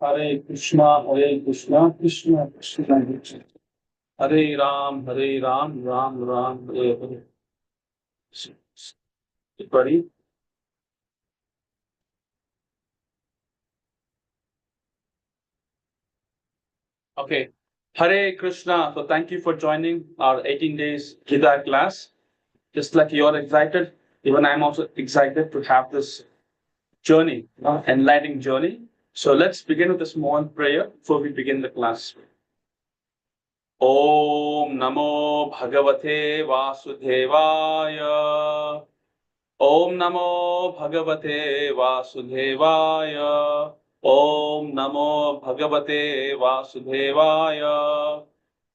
Hare Krishna, Krishna Krishna, Hare Ram, Ram Ram, Hare Hare. Everybody, okay. Hare Krishna. So thank you for joining our 18 days Gita class. Just like you're excited, even I'm also excited to have this journey, enlightening journey. So let's begin with a small prayer before we begin the class. Om Namo Bhagavate Vasudevaya. Om Namo Bhagavate Vasudevaya. Om Namo Bhagavate Vasudevaya.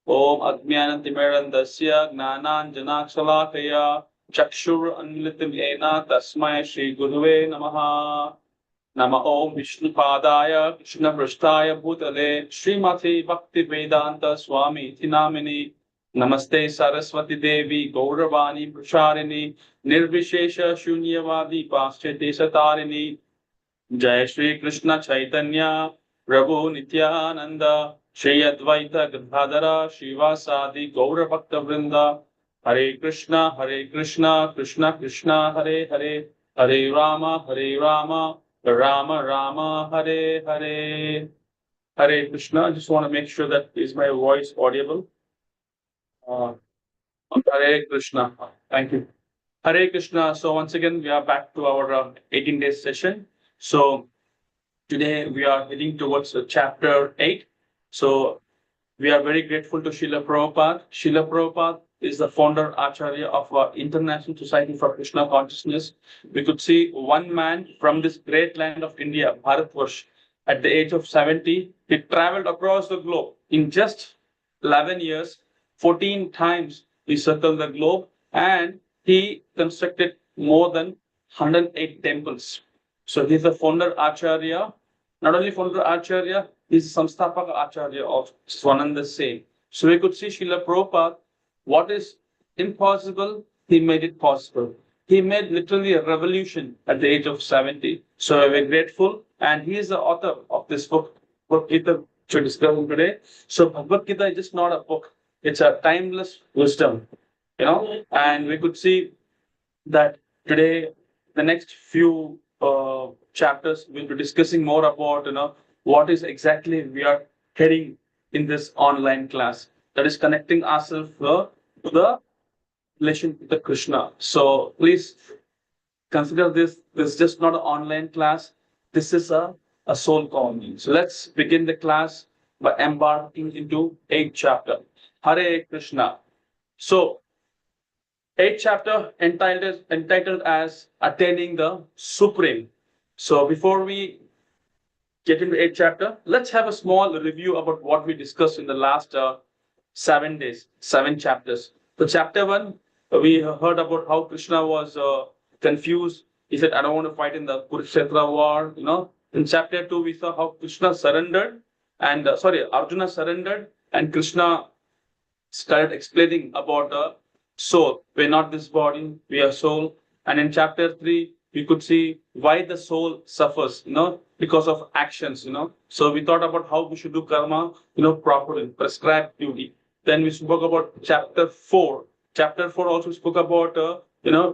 Om Ajnanatimirandasya Gnananjanaksalakaya Chakshur Anlitim Ena Tasmai Shri Guruve Namaha. Nama Om Vishnupadaya Krishna Prasthaya Bhutale Srimati Bhakti Vedanta Swami Tinamini Namaste Saraswati Devi Gauravani Prasharini Nirvishesha Shunyavadi Paschate Satarini Jai Shri Krishna Chaitanya Prabhu Nityananda Shri Advaita Gadadhara Shivasadi Gaura Bhakta Vrinda Hare Krishna Krishna Krishna Hare Hare Hare Rama Rama Rama Hare Hare. Hare Krishna. I just want to make sure that is my voice audible. Hare Krishna. Thank you. Hare Krishna. So once again, we are back to our 18 days session. So today we are heading towards chapter 8. So we are very grateful to Srila Prabhupada. Srila Prabhupada is the founder Acharya of International Society for Krishna Consciousness. We could see one man from this great land of India, Bharatvarsh, at the age of 70, he traveled across the globe. In just 11 years, 14 times he circled the globe, and he constructed more than 108 temples. So he's the founder Acharya. Not only founder Acharya, he's Samstapaka Acharya of Swananda same. So we could see Srila Prabhupada, what is impossible, he made it possible. He made literally a revolution at the age of 70. So we're grateful. And he is the author of this book, Bhagavad Gita, which we're discussing today. So Bhagavad Gita is just not a book. It's a timeless wisdom, and we could see that today, the next few chapters, we'll be discussing more about, what is exactly we are heading in this online class. That is connecting ourselves to the relation to the Krishna. So please consider this is just not an online class. This is a soul call. So let's begin the class by embarking into 8th chapter. Hare Krishna. So 8th chapter entitled as Attaining the Supreme. So before we get into 8th chapter, let's have a small review about what we discussed in the last 7 days, 7 chapters. So chapter 1, we heard about how Krishna was confused. He said, I don't want to fight in the Kurukshetra war, In chapter 2, we saw how Krishna surrendered and, Arjuna surrendered, and Krishna started explaining about soul. We're not this body, we are soul. And in chapter 3, we could see why the soul suffers, because of actions, So we thought about how we should do karma, properly, prescribed duty. Then we spoke about chapter 4. Chapter 4 also spoke about,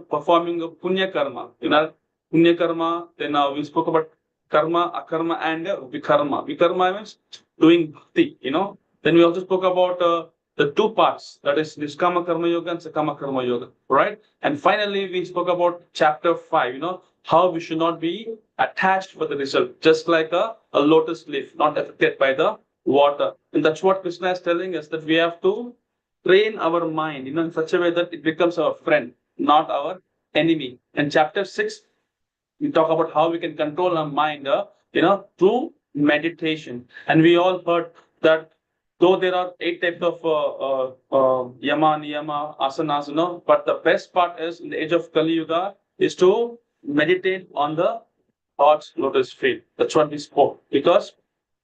performing a punya karma. Punya karma. Then we spoke about karma, akarma, and vikarma. Vikarma means doing bhakti, Then we also spoke about the 2 parts, that is Niskama Karma Yoga and Sakama Karma Yoga, right? And finally, we spoke about chapter 5, how we should not be attached for the result, just like a lotus leaf, not affected by the water. And that's what Krishna is telling us, that we have to train our mind, in such a way that it becomes our friend, not our enemy. And chapter 6, we talk about how we can control our mind, through meditation. And we all heard that though there are 8 types of yama, niyama, asanas, but the best part is in the age of Kali Yuga is to meditate on the God's lotus feet. That's what we spoke. Because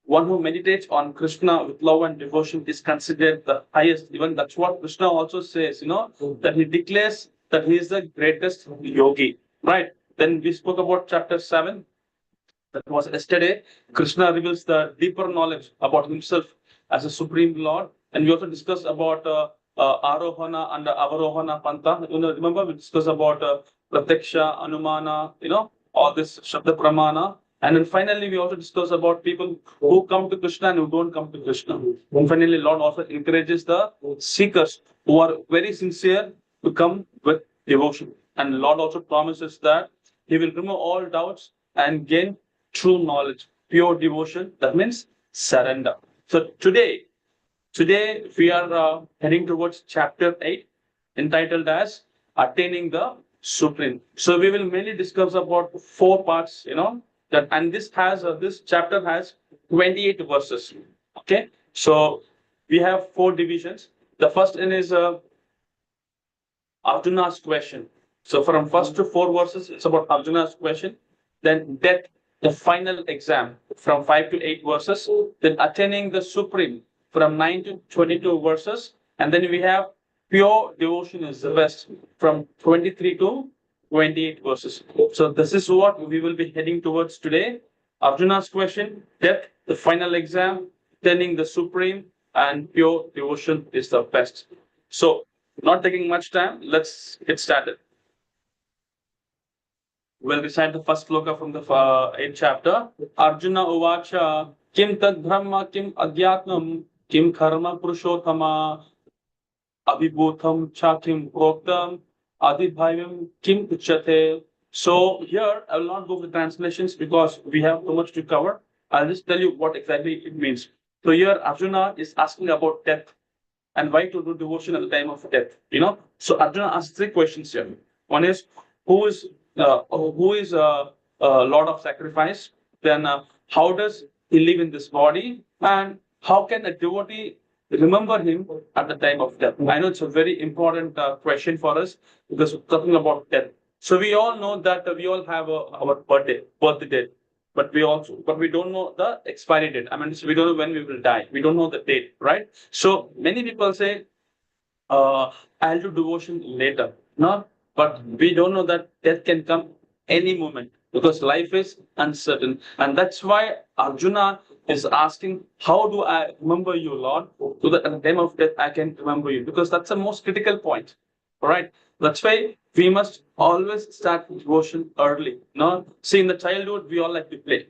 one who meditates on Krishna with love and devotion is considered the highest. Even that's what Krishna also says, that he declares that he is the greatest yogi, right? Then we spoke about chapter 7. That was yesterday. Krishna reveals the deeper knowledge about himself as a supreme Lord. And we also discussed about Arohana and Avarohana Pantha. Remember, we discussed about Pratyaksha, Anumana, all this Shabda Pramana. And then finally, we also discussed about people who come to Krishna and who don't come to Krishna. And finally, Lord also encourages the seekers who are very sincere to come with devotion. And Lord also promises that He will remove all doubts and gain true knowledge, pure devotion. That means surrender. So today we are heading towards chapter 8, entitled as Attaining the Supreme. So we will mainly discuss about 4 parts, that, and this chapter has 28 verses. Okay, so we have 4 divisions. The first one is Arjuna's question. So from first to 4 verses, it's about Arjuna's question. Then death, the final exam, from 5 to 8 verses. Then attaining the supreme, from 9 to 22 verses. And then we have pure devotion is the best, from 23 to 28 verses. So this is what we will be heading towards today. Arjuna's question, death, the final exam, attaining the supreme, and pure devotion is the best. So not taking much time, let's get started. We'll recite the first sloka from the 8th chapter. Arjuna uvacha kim tad brahma kim adhyatmam kim karma purushottama abhibhutam cha kim proktam adibhavyam kim uchyate. So here I will not go with translations because we have too much to cover. I'll just tell you what exactly it means. So here Arjuna is asking about death and why to do devotion at the time of death. So Arjuna asks 3 questions here. One is who is Lord of sacrifice? Then how does he live in this body? And how can a devotee remember him at the time of death? I know it's a very important question for us because we're talking about death. So we all know that we all have our birth date, but we don't know the expiry date. I mean, so we don't know when we will die. We don't know the date, right? So many people say, I'll do devotion later. No, but we don't know that death can come any moment because life is uncertain. And that's why Arjuna is asking, how do I remember you, Lord? So that at the time of death, I can remember you, because that's the most critical point. All right. That's why we must always start devotion early. See, in the childhood, we all like to play.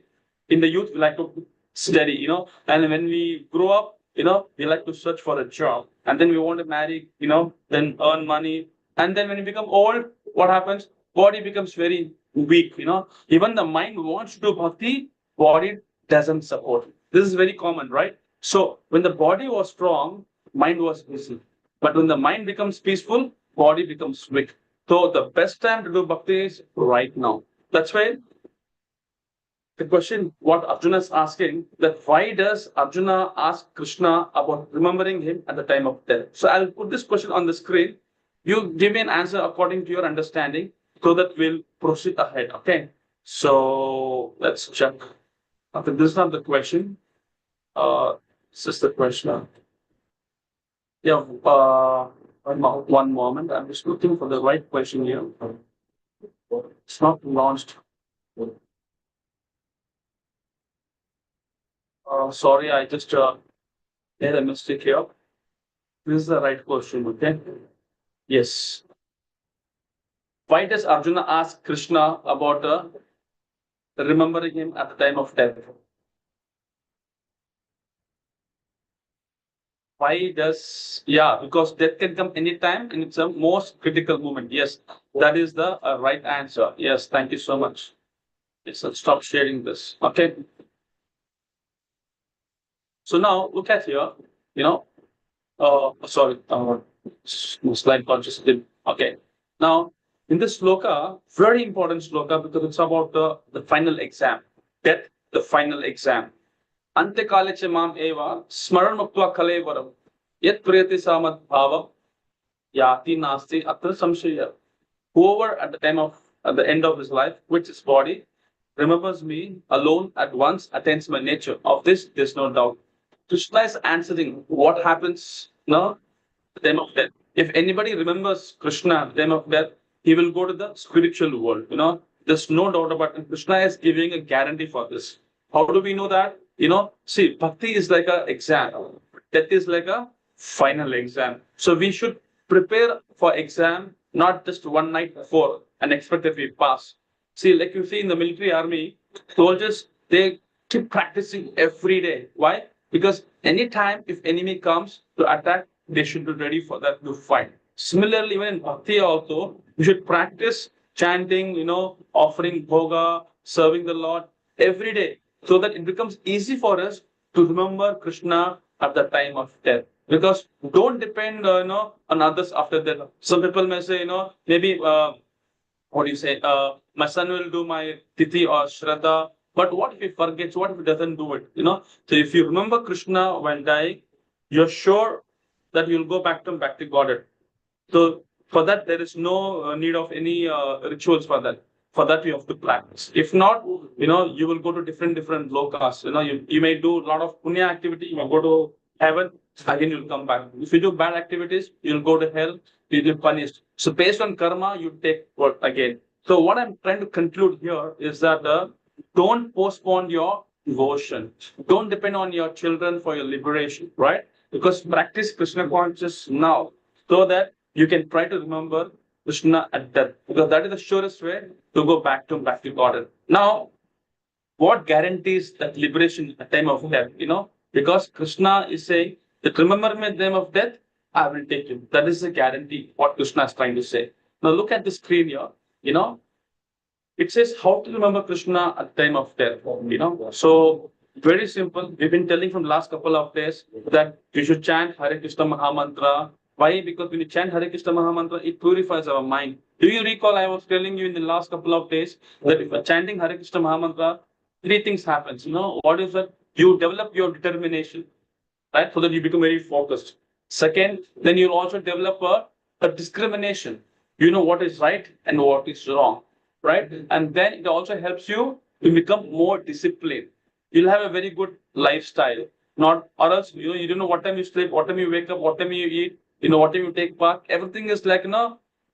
In the youth, we like to study, and when we grow up, we like to search for a job, and then we want to marry, then earn money. And then when we become old, what happens? Body becomes very weak, Even the mind wants to do bhakti, body doesn't support. This is very common, right? So when the body was strong, mind was busy. But when the mind becomes peaceful, body becomes weak. So the best time to do bhakti is right now. That's why the question what Arjuna is asking, that why does Arjuna ask Krishna about remembering him at the time of death? So I'll put this question on the screen. You give me an answer according to your understanding so that we'll proceed ahead. Okay. So let's check. Okay, this is not the question. This is the question. Yeah. One moment. I'm just looking for the right question here. It's not launched. Sorry, I just made a mistake here. This is the right question. Okay. Yes. Why does Arjuna ask Krishna about remembering him at the time of death? Why does, because death can come anytime and it's a most critical moment. Yes, that is the right answer. Yes, thank you so much. Yes, I'll stop sharing this. Okay. So now look at here, sorry, slide conscious. Okay. Now, in this sloka, very important sloka because it's about the final exam. Death, the final exam. Ante kale che mam eva smaran muktva kalevaram yet priyati samad bhava yati nasti atra samshaya. Whoever at the end of his life quits his body, remembers me alone at once, attains my nature. Of this, there's no doubt. Krishna is answering what happens at the time of death. If anybody remembers Krishna at the time of death, he will go to the spiritual world. There's no doubt about it. Krishna is giving a guarantee for this. How do we know that? See, bhakti is like an exam. Death is like a final exam. So we should prepare for exam, not just one night before and expect that we pass. See, like you see in the military army, soldiers, they keep practicing every day. Why? Because anytime if enemy comes to attack, they should be ready for that to fight. Similarly, even in bhakti also, you should practice chanting, offering bhoga, serving the Lord every day, so that it becomes easy for us to remember Krishna at the time of death. Because don't depend, on others after death. Some people may say, maybe what do you say? My son will do my tithi or shraddha. But what if he forgets? What if he doesn't do it? So if you remember Krishna when dying, you're sure that you'll go back to Godhead. So for that, there is no need of any rituals for that. For that, you have to practice. If not, you will go to different lokas. You may do a lot of punya activity. You will go to heaven. Again, you'll come back. If you do bad activities, you'll go to hell. You'll be punished. So based on karma, you take what again. So what I'm trying to conclude here is that don't postpone your devotion. Don't depend on your children for your liberation, right? Because practice Krishna consciousness now, so that you can try to remember Krishna at death, because that is the surest way to go back to Godhead. Now, what guarantees that liberation at the time of death? Because Krishna is saying that remember me at the time of death, I will take you. That is the guarantee, what Krishna is trying to say. Now look at the screen here. It says how to remember Krishna at the time of death. So very simple. We've been telling from the last couple of days that you should chant Hare Krishna Mahamantra. Why? Because when you chant Hare Krishna Mahamantra, it purifies our mind. Do you recall I was telling you in the last couple of days that if you're chanting Hare Krishna Mahamantra, three things happens. What is that? You develop your determination, right? So that you become very focused. Second, then you'll also develop a discrimination. You know what is right and what is wrong, right? And then it also helps you to become more disciplined. You'll have a very good lifestyle. Not, or else, you don't know what time you sleep, what time you wake up, what time you eat, what time you take bath. Everything is like,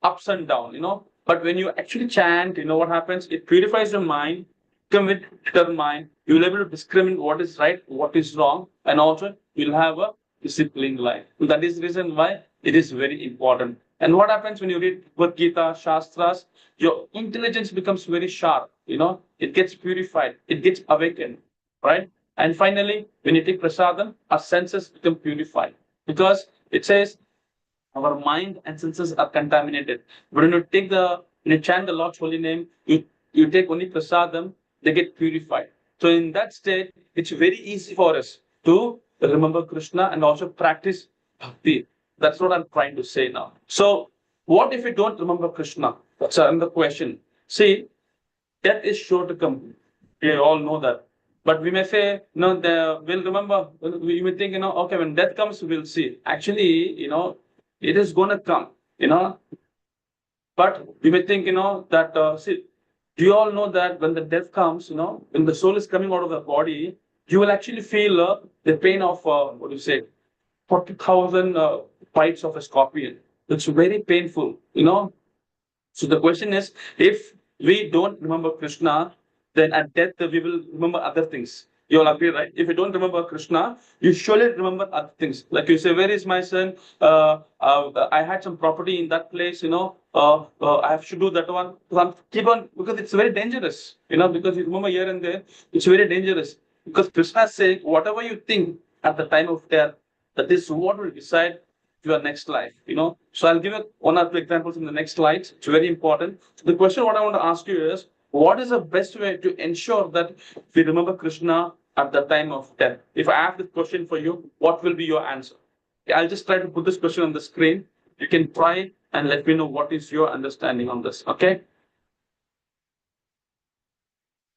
ups and down, But when you actually chant, what happens? It purifies your mind, become with determined. You'll be able to discriminate what is right, what is wrong, and also you'll have a disciplined life. So that is the reason why it is very important. And what happens when you read Bhagavad Gita, Shastras? Your intelligence becomes very sharp. It gets purified, it gets awakened, right? And finally, when you take prasadam, our senses become purified, because it says our mind and senses are contaminated. But when you chant the Lord's holy name, you take only prasadam, they get purified. So in that state, it's very easy for us to remember Krishna and also practice bhakti. That's what I'm trying to say now. So what if we don't remember Krishna? That's another question. See, death is sure to come. We all know that. But we may say, we'll remember. We may think, okay, when death comes, we'll see. Actually, it is going to come, But we may think, that, see, do you all know that when the death comes, when the soul is coming out of the body, you will actually feel the pain of, 40,000 bites of a scorpion. It's very painful, So the question is, if we don't remember Krishna, then at death we will remember other things. You all agree, right? If you don't remember Krishna, you surely remember other things. Like you say, where is my son? I had some property in that place, I have to do that one. Keep on, because it's very dangerous, because you remember here and there, it's very dangerous. Because Krishna says, whatever you think at the time of death, that is what will decide your next life, So I'll give you one or two examples in the next slides. It's very important. So the question what I want to ask you is, what is the best way to ensure that we remember Krishna at the time of death? If I ask this question for you, what will be your answer? I'll just try to put this question on the screen. You can try and let me know what is your understanding on this, okay?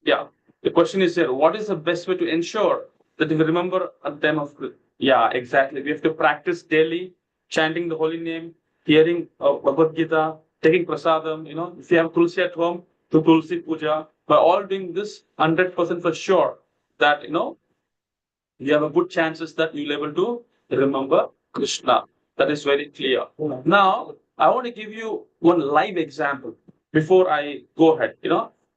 Yeah, the question is here, what is the best way to ensure that we remember at the time of death? Yeah, exactly. We have to practice daily, chanting the holy name, hearing Bhagavad Gita, taking prasadam, if you have tulsi at home, to tulsi puja. By all doing this, 100% for sure that, you have a good chances that you'll be able to remember Krishna. That is very clear. Now, I want to give you one live example before I go ahead,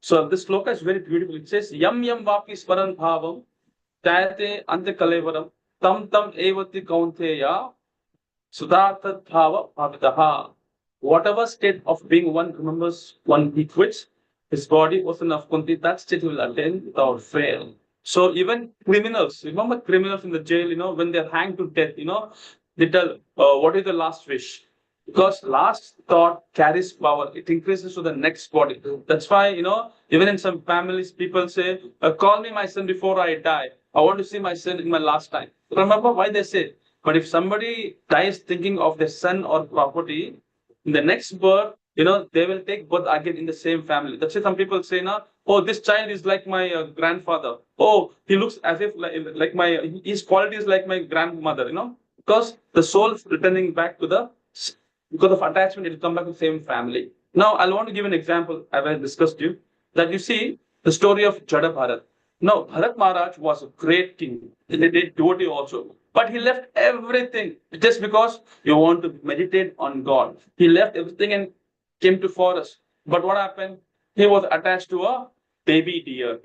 So this sloka is very beautiful. It says, Yam yam vapi smaran bhavam, jayate ante kalevaram, tam tam evati kaunteya, sudatat bhava bhavitaha. Whatever state of being one remembers, one he quits, his body was enough kunti, that state will attain without fail. So even criminals, remember criminals in the jail, when they're hanged to death, they tell, what is the last wish? Because last thought carries power. It increases to the next body. That's why, even in some families, people say, call me my son before I die. I want to see my son in my last time. Remember why they say, but if somebody dies thinking of their son or property, in the next birth, they will take birth again in the same family. That's why some people say, now, oh, this child is like my grandfather. Oh, he looks as if like his quality is like my grandmother, because the soul is returning back to because of attachment, it will come back to the same family. Now, I want to give an example, as I discussed you, that you see the story of Jada Bharat. Now, Bharat Maharaj was a great king, a great devotee also. But he left everything just because you want to meditate on God. He left everything and came to forest. But what happened? He was attached to a baby deer,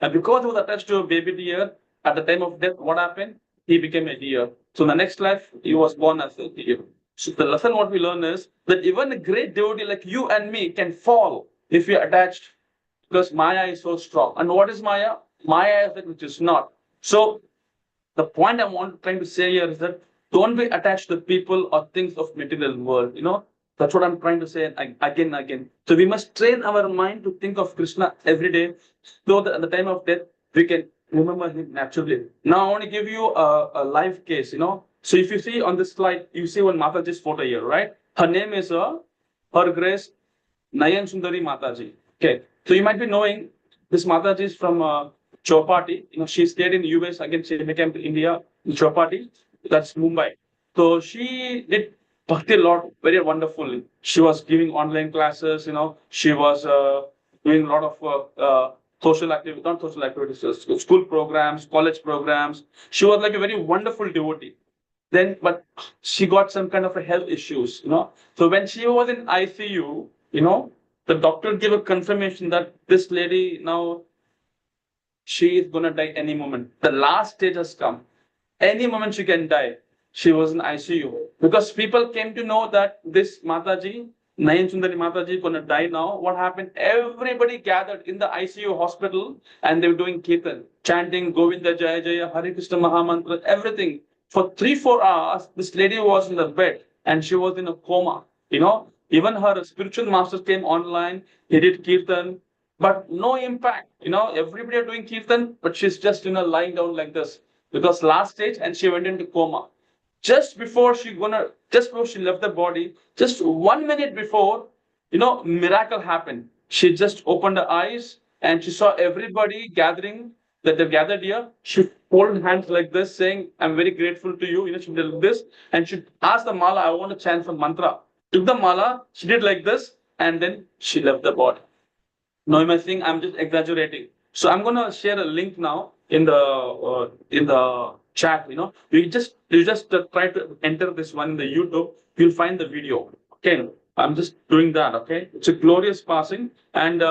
And because he was attached to a baby deer, at the time of death, what happened? He became a deer. So in the next life, he was born as a deer. So the lesson what we learn is that even a great devotee like you and me can fall if we are attached, because Maya is so strong. And what is Maya? Maya is that which is not. So the point I'm trying to say here is that don't be attached to people or things of material world. That's what I'm trying to say again and again. So we must train our mind to think of Krishna every day, so that at the time of death we can remember him naturally. Now I want to give you a live case. So if you see on this slide, you see one Mataji's photo here, right? Her name is Her Grace Nayan Sundari Mataji. Okay, so you might be knowing this Mataji is from Chowpatty. She stayed in the US. Again, she came to India in Chowpatty. That's Mumbai. So she did bhakti a lot, very wonderfully. She was giving online classes. She was doing a lot of social activities, not social activities, school programs, college programs. She was like a very wonderful devotee. Then, but she got some kind of a health issues. So when she was in ICU, the doctor gave a confirmation that this lady now, she is going to die any moment. The last stage has come. Any moment she can die. She was in ICU. Because people came to know that this Mataji, Nayan Sundari Mataji, is going to die now. What happened? Everybody gathered in the ICU hospital and they were doing kirtan, chanting Govinda Jaya Jaya, Hare Krishna Mahamantra, everything. For 3-4 hours, this lady was in the bed and she was in a coma. Even her spiritual masters came online, he did kirtan, but no impact. Everybody are doing kirtan, but she's just, lying down like this. Because last stage and she went into coma. Just before she left the body, just 1 minute before, miracle happened. She just opened her eyes and she saw everybody gathering, that they gathered here. She folded hands like this, saying, I'm very grateful to you. She did like this. And she asked the mala, I want to chant some mantra. Took the mala, she did like this, and then she left the body. Now you might think I'm just exaggerating. So I'm gonna share a link now in the chat. You just try to enter this one in the YouTube. You'll find the video. Okay, I'm just doing that. Okay, it's a glorious passing, and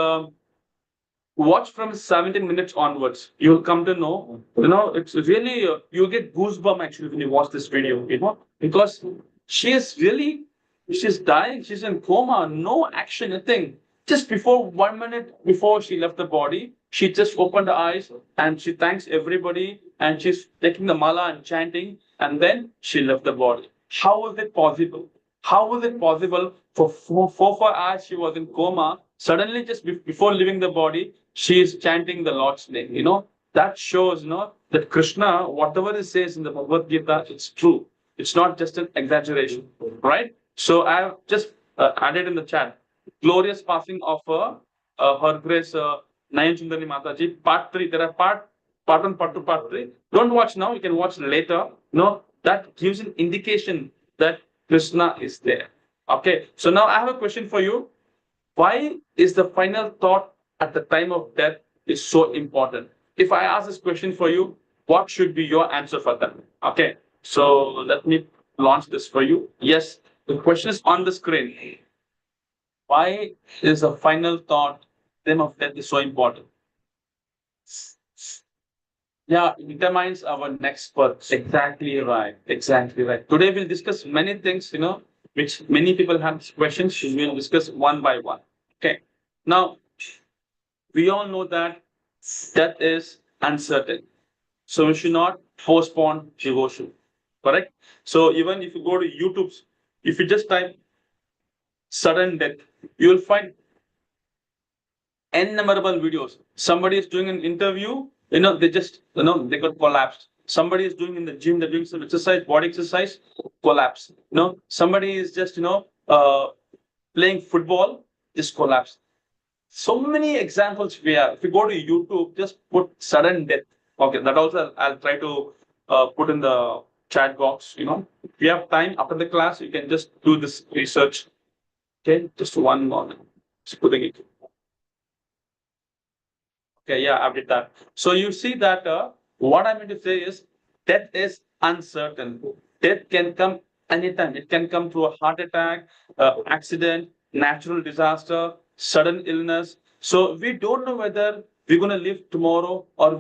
watch from 17 minutes onwards. You'll come to know. It's really you get goosebumps actually when you watch this video. Because she's dying. She's in coma. No action, nothing. Just before 1 minute before she left the body, she just opened her eyes and she thanks everybody and she's taking the mala and chanting, and then she left the body. How is it possible? How is it possible for 4 hours she was in coma? Suddenly, just before leaving the body, she is chanting the Lord's name. That shows, that Krishna, whatever he says in the Bhagavad Gita, it's true. It's not just an exaggeration, right? So I have just added in the chat, glorious passing of Her Grace Nayan Sundari Mataji, part 3. There are part 1, part 2, part 3. Don't watch now, you can watch later. That gives an indication that Krishna is there. Okay, so now I have a question for you. Why is the final thought at the time of death is so important? If I ask this question for you, what should be your answer for that? Okay, so let me launch this for you. Yes, the question is on the screen. Why is the final thought theme of death is so important. Yeah, it determines our next birth. Exactly right. Exactly right. Today we'll discuss many things, which many people have questions. We'll discuss one by one. Okay. Now, we all know that death is uncertain. So we should not postpone devotion. Correct? So even if you go to YouTube, if you just type sudden death, you will find innumerable videos. Somebody is doing an interview, they just, they got collapsed. Somebody is doing in the gym, they're doing some exercise, body exercise, collapse. Somebody is just, playing football, just collapse. So many examples we have. If you go to YouTube, just put sudden death. Okay, that also I'll try to put in the chat box. If you have time after the class, you can just do this research. Okay, just one moment. Just putting it. Okay, yeah, I did that. So you see that what I mean to say is death is uncertain. Death can come anytime. It can come through a heart attack, accident, natural disaster, sudden illness. So we don't know whether we're going to live tomorrow or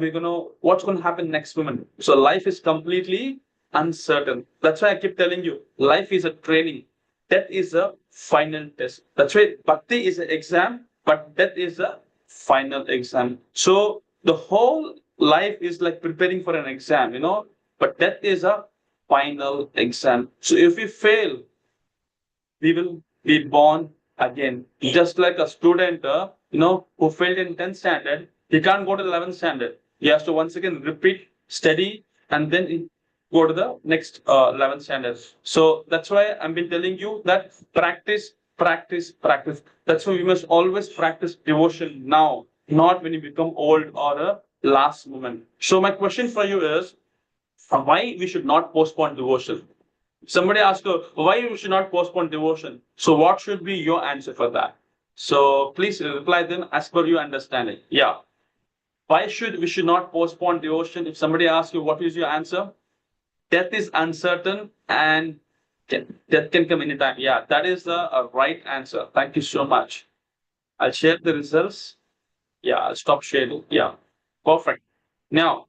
what's going to happen next moment. So life is completely uncertain. That's why I keep telling you, life is a training. Death is a final test. That's why bhakti is an exam, but death is a final exam. So the whole life is like preparing for an exam, but death is a final exam. So if we fail, we will be born again. Just like a student, who failed in 10th standard, he can't go to 11th standard. He has to once again repeat, study, and then go to the next 11th standard. So that's why I've been telling you that practice, practice, practice. That's why we must always practice devotion now, not when you become old or a last moment. So my question for you is, why we should not postpone devotion? Somebody asked you, why we should not postpone devotion? So what should be your answer for that? So please reply them as per your understanding. Yeah. Why should we should not postpone devotion? If somebody asks you, what is your answer? Death is uncertain and death can come anytime. Yeah, that is the right answer. Thank you so much. I'll share the results. Yeah, I'll stop sharing. Yeah, perfect. Now,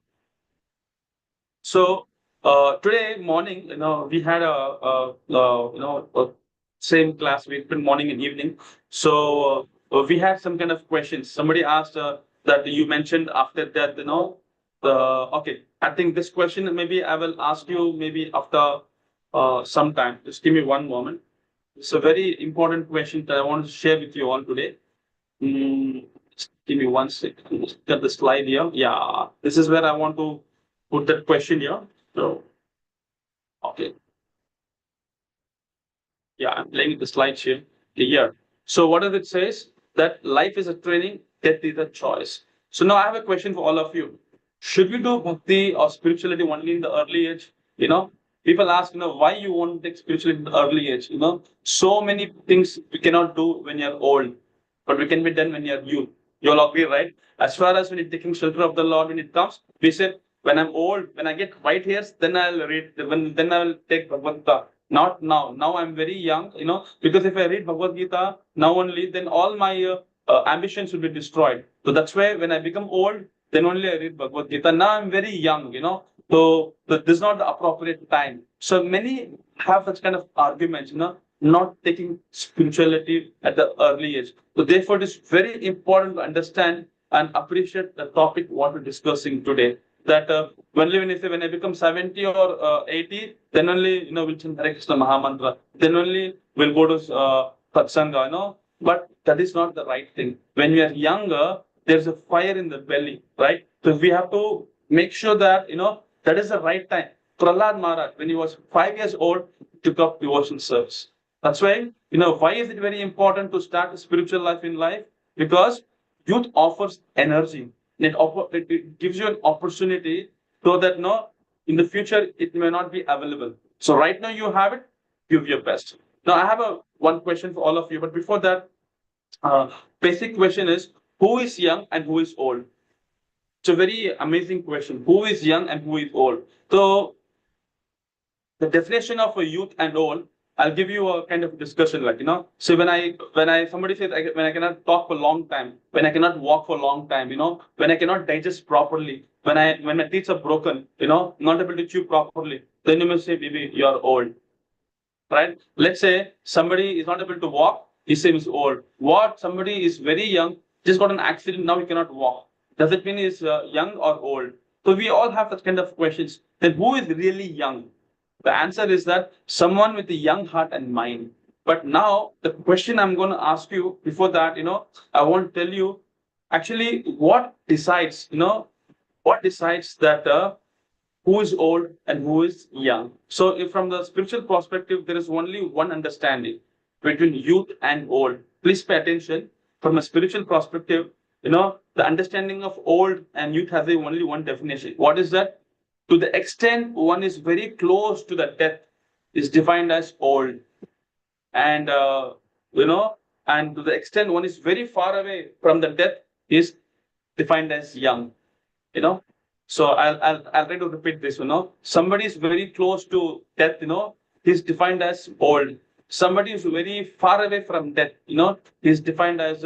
so today morning, we had a same class. We spent morning and evening. So we had some kind of questions. Somebody asked that you mentioned after that, okay. I think this question maybe I will ask you maybe after some time. Just give me one moment. It's a very important question that I want to share with you all today. Just give me one second. Just get the slide here. Yeah, this is where I want to put that question here. So, okay. Yeah, I'm playing the slides here. So what does it says? That life is a training, death is a choice. So now I have a question for all of you. Should we do bhakti or spirituality only in the early age? People ask, why you want to take spirituality in the early age? So many things we cannot do when you're old, but we can be done when you're youth. You'll agree, right? As far as when you're taking shelter of the Lord, when it comes, we said, when I'm old, when I get white hairs, then I'll read, then I will take Bhagavad Gita. Not now. Now I'm very young, because if I read Bhagavad Gita now only, then all my ambitions will be destroyed. So that's why when I become old, then only I read Bhagavad Gita. Now I'm very young, so this is not the appropriate time. So many have such kind of arguments, not taking spirituality at the early age. So therefore, it is very important to understand and appreciate the topic what we're discussing today. That when I become 70 or 80, then only we'll chant Hare Krishna Mahamantra. Then only we'll go to Satsanga, But that is not the right thing. When we are younger, there's a fire in the belly, right? So we have to make sure that that is the right time. Prahlad Maharaj, when he was 5 years old, took up devotion service. That's why why is it very important to start a spiritual life in life? Because youth offers energy. It gives you an opportunity so that in the future it may not be available. So right now you have it, give your best. Now I have one question for all of you, but before that, basic question is, who is young and who is old? It's a very amazing question. Who is young and who is old? So the definition of a youth and old, I'll give you a kind of discussion, like, so when somebody says, when I cannot talk for a long time, when I cannot walk for a long time, when I cannot digest properly, when my teeth are broken, not able to chew properly, then you may say, maybe you're old, right? Let's say somebody is not able to walk, he seems old. What? Somebody is very young, just got an accident, now he cannot walk. Does it mean he's young or old? So we all have that kind of questions. Then who is really young? The answer is that someone with a young heart and mind. But now the question I'm going to ask you before that, I want to tell you actually what decides that who is old and who is young. So if from the spiritual perspective, there is only one understanding between youth and old. Please pay attention. From a spiritual perspective, the understanding of old and youth has only one definition. What is that? To the extent one is very close to the death is defined as old. And, and to the extent one is very far away from the death is defined as young, So I'll try to repeat this, Somebody is very close to death, he's defined as old. Somebody is very far away from death, he's defined as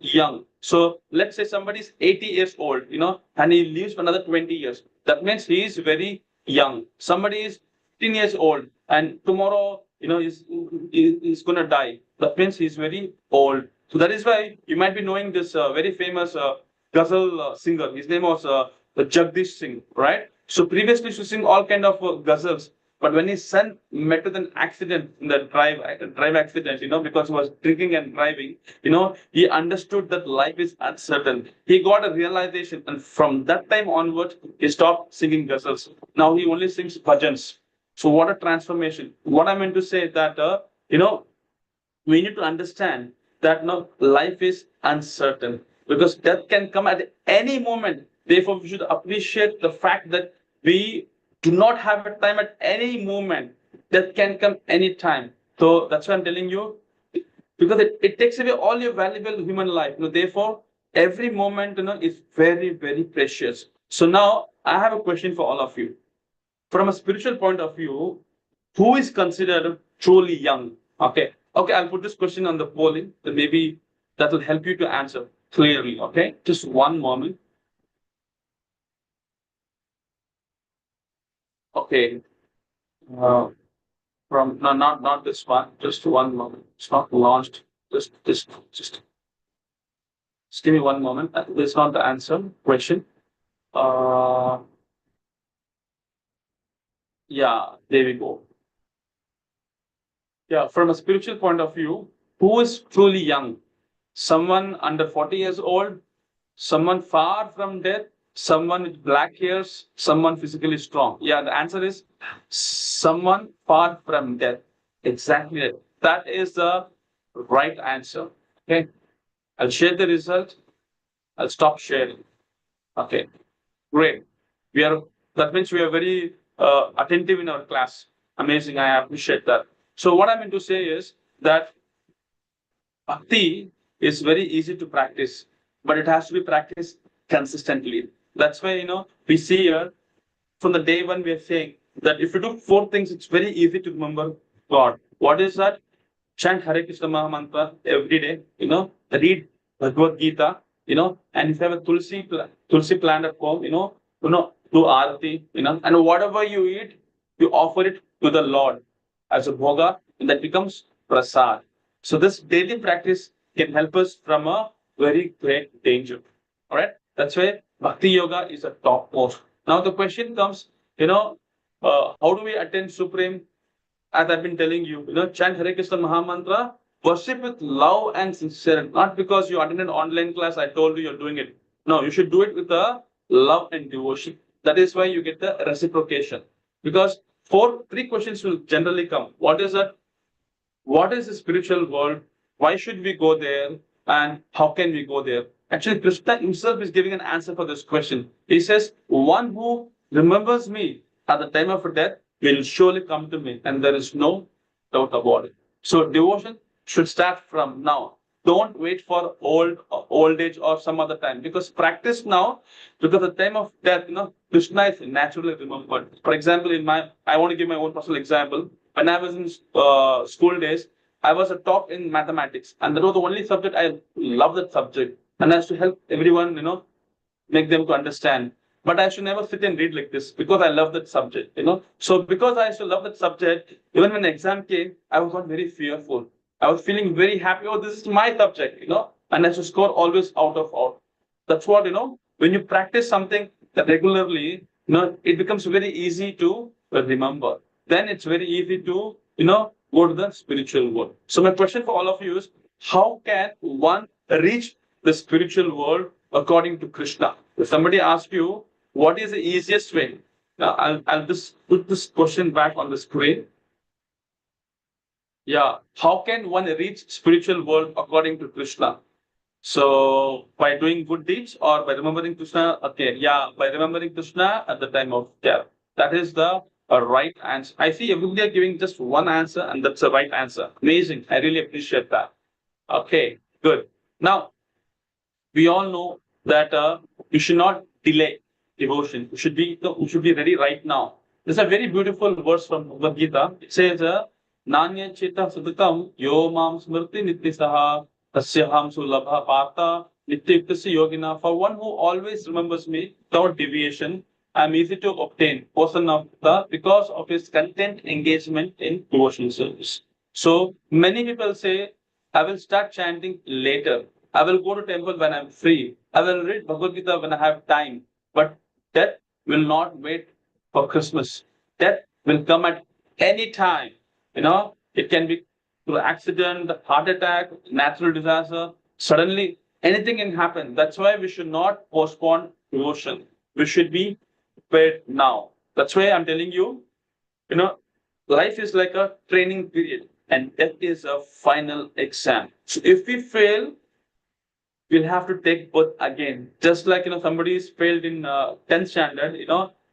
young. So let's say somebody is 80 years old, and he lives for another 20 years. That means he is very young. Somebody is 15 years old, and tomorrow, he's going to die. That means he's very old. So that is why you might be knowing this very famous ghazal singer. His name was Jagdish Singh, right? So previously he used to sing all kind of ghazals. But when his son met with an accident in the drive accident, because he was drinking and driving, he understood that life is uncertain. He got a realization, and from that time onwards, he stopped singing ghazals. Now he only sings bhajans. So what a transformation! What I meant to say that we need to understand that life is uncertain because death can come at any moment. Therefore, we should appreciate the fact that we do not have a time at any moment. Death can come anytime. So that's why I'm telling you, because it takes away all your valuable human life. Therefore, every moment is very, very precious. So now I have a question for all of you. From a spiritual point of view, who is considered truly young? Okay, I'll put this question on the polling. Then maybe that will help you to answer clearly. Okay, just one moment. Okay. From no, not this one. Just one moment. It's not launched. Just give me one moment. This is not the answer question. Yeah, there we go. Yeah, from a spiritual point of view, who is truly young? Someone under 40 years old, someone far from death, someone with black hairs, someone physically strong. Yeah, the answer is someone far from death. Exactly. That is the right answer. Okay. I'll share the result. I'll stop sharing. Okay. Great. That means we are very attentive in our class. Amazing. I appreciate that. So what I meant to say is that bhakti is very easy to practice, but it has to be practiced consistently. That's why, we see here from the day one, we are saying that if you do 4 things, it's very easy to remember God. What is that? Chant Hare Krishna Mahamantra every day, read Bhagavad Gita, and if you have a Tulsi plant at home, do Aarti, and whatever you eat, you offer it to the Lord as a bhoga, and that becomes prasad. So this daily practice can help us from a very great danger. All right. That's why Bhakti Yoga is a top post. Now the question comes, how do we attain Supreme? As I've been telling you, chant Hare Krishna Mahamantra, worship with love and sincerity. Not because you attended an online class, I told you you're doing it. No, you should do it with a love and devotion. That is why you get the reciprocation. Because 3 questions will generally come. What is that? What is the spiritual world? Why should we go there? And how can we go there? Actually, Krishna himself is giving an answer for this question. He says, one who remembers me at the time of death will surely come to me. And there is no doubt about it. So devotion should start from now. Don't wait for old age or some other time. Because practice now, because the time of death, Krishna is naturally remembered. For example, I want to give my own personal example. when I was in school days, I was a top in mathematics, and that was the only subject I love that subject, and I used to help everyone, make them to understand. But I should never sit and read like this because I love that subject. So because I used to love that subject, even when the exam came, I was not very fearful. I was feeling very happy. Oh, this is my subject. And I should score always out of out. That's what. When you practice something regularly, it becomes very easy to remember. Then it's very easy to go to the spiritual world. So my question for all of you is, how can one reach the spiritual world according to Krishna? If somebody asks you, what is the easiest way? Now, I'll just put this question back on the screen. Yeah, how can one reach spiritual world according to Krishna? So by doing good deeds or by remembering Krishna? Okay, yeah, by remembering Krishna at the time of death. That is the right answer. I see everybody are giving just one answer, and that's the right answer. Amazing. I really appreciate that. Okay, good. Now, we all know that you should not delay devotion. You should be ready right now. There's a very beautiful verse from Bhagavad Gita. It says, Nanya Cheta Sudakam Yo Mam Smrti Nityasaha Tasyaham Sulabha Partha Nityuktasya Yogina. For one who always remembers me without deviation, I'm easy to obtain, person of the because of his content engagement in devotional service. So many people say, I will start chanting later. I will go to temple when I'm free. I will read Bhagavad Gita when I have time. But death will not wait for Christmas. Death will come at any time. It can be through accident, heart attack, natural disaster. Suddenly, anything can happen. That's why we should not postpone devotion. We should be prepared now. That's why I'm telling you, life is like a training period and death is a final exam. So if we fail, we'll have to take birth again. Just like, somebody is failed in 10th standard,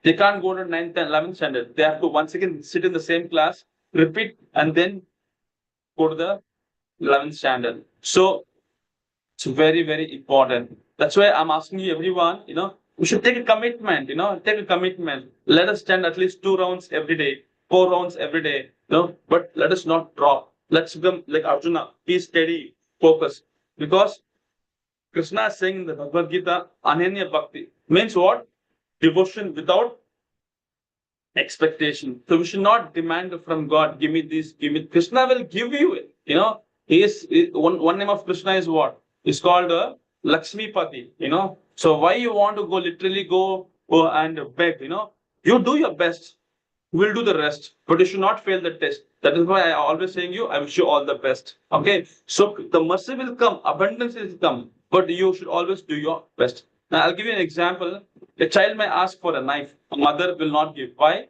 they can't go to 9th and 11th standard. They have to once again sit in the same class, repeat, and then go to the 11th standard. So it's very, very important. That's why I'm asking you, everyone, we should take a commitment, take a commitment. Let us stand at least 2 rounds every day, 4 rounds every day, but let us not drop. Let's become like Arjuna, be steady, focus. Because Krishna is saying in the Bhagavad Gita, Ananya Bhakti means what? Devotion without expectation. So we should not demand from God, give me this, give me. Krishna will give you it. One name of Krishna is what? It's called Lakshmi Pati. So why you want to literally go and beg? You do your best. We'll do the rest, but you should not fail the test. That is why I always saying you, I wish you all the best. Okay. So the mercy will come, abundance will come, but you should always do your best. Now I'll give you an example. A child may ask for a knife. A mother will not give. Why?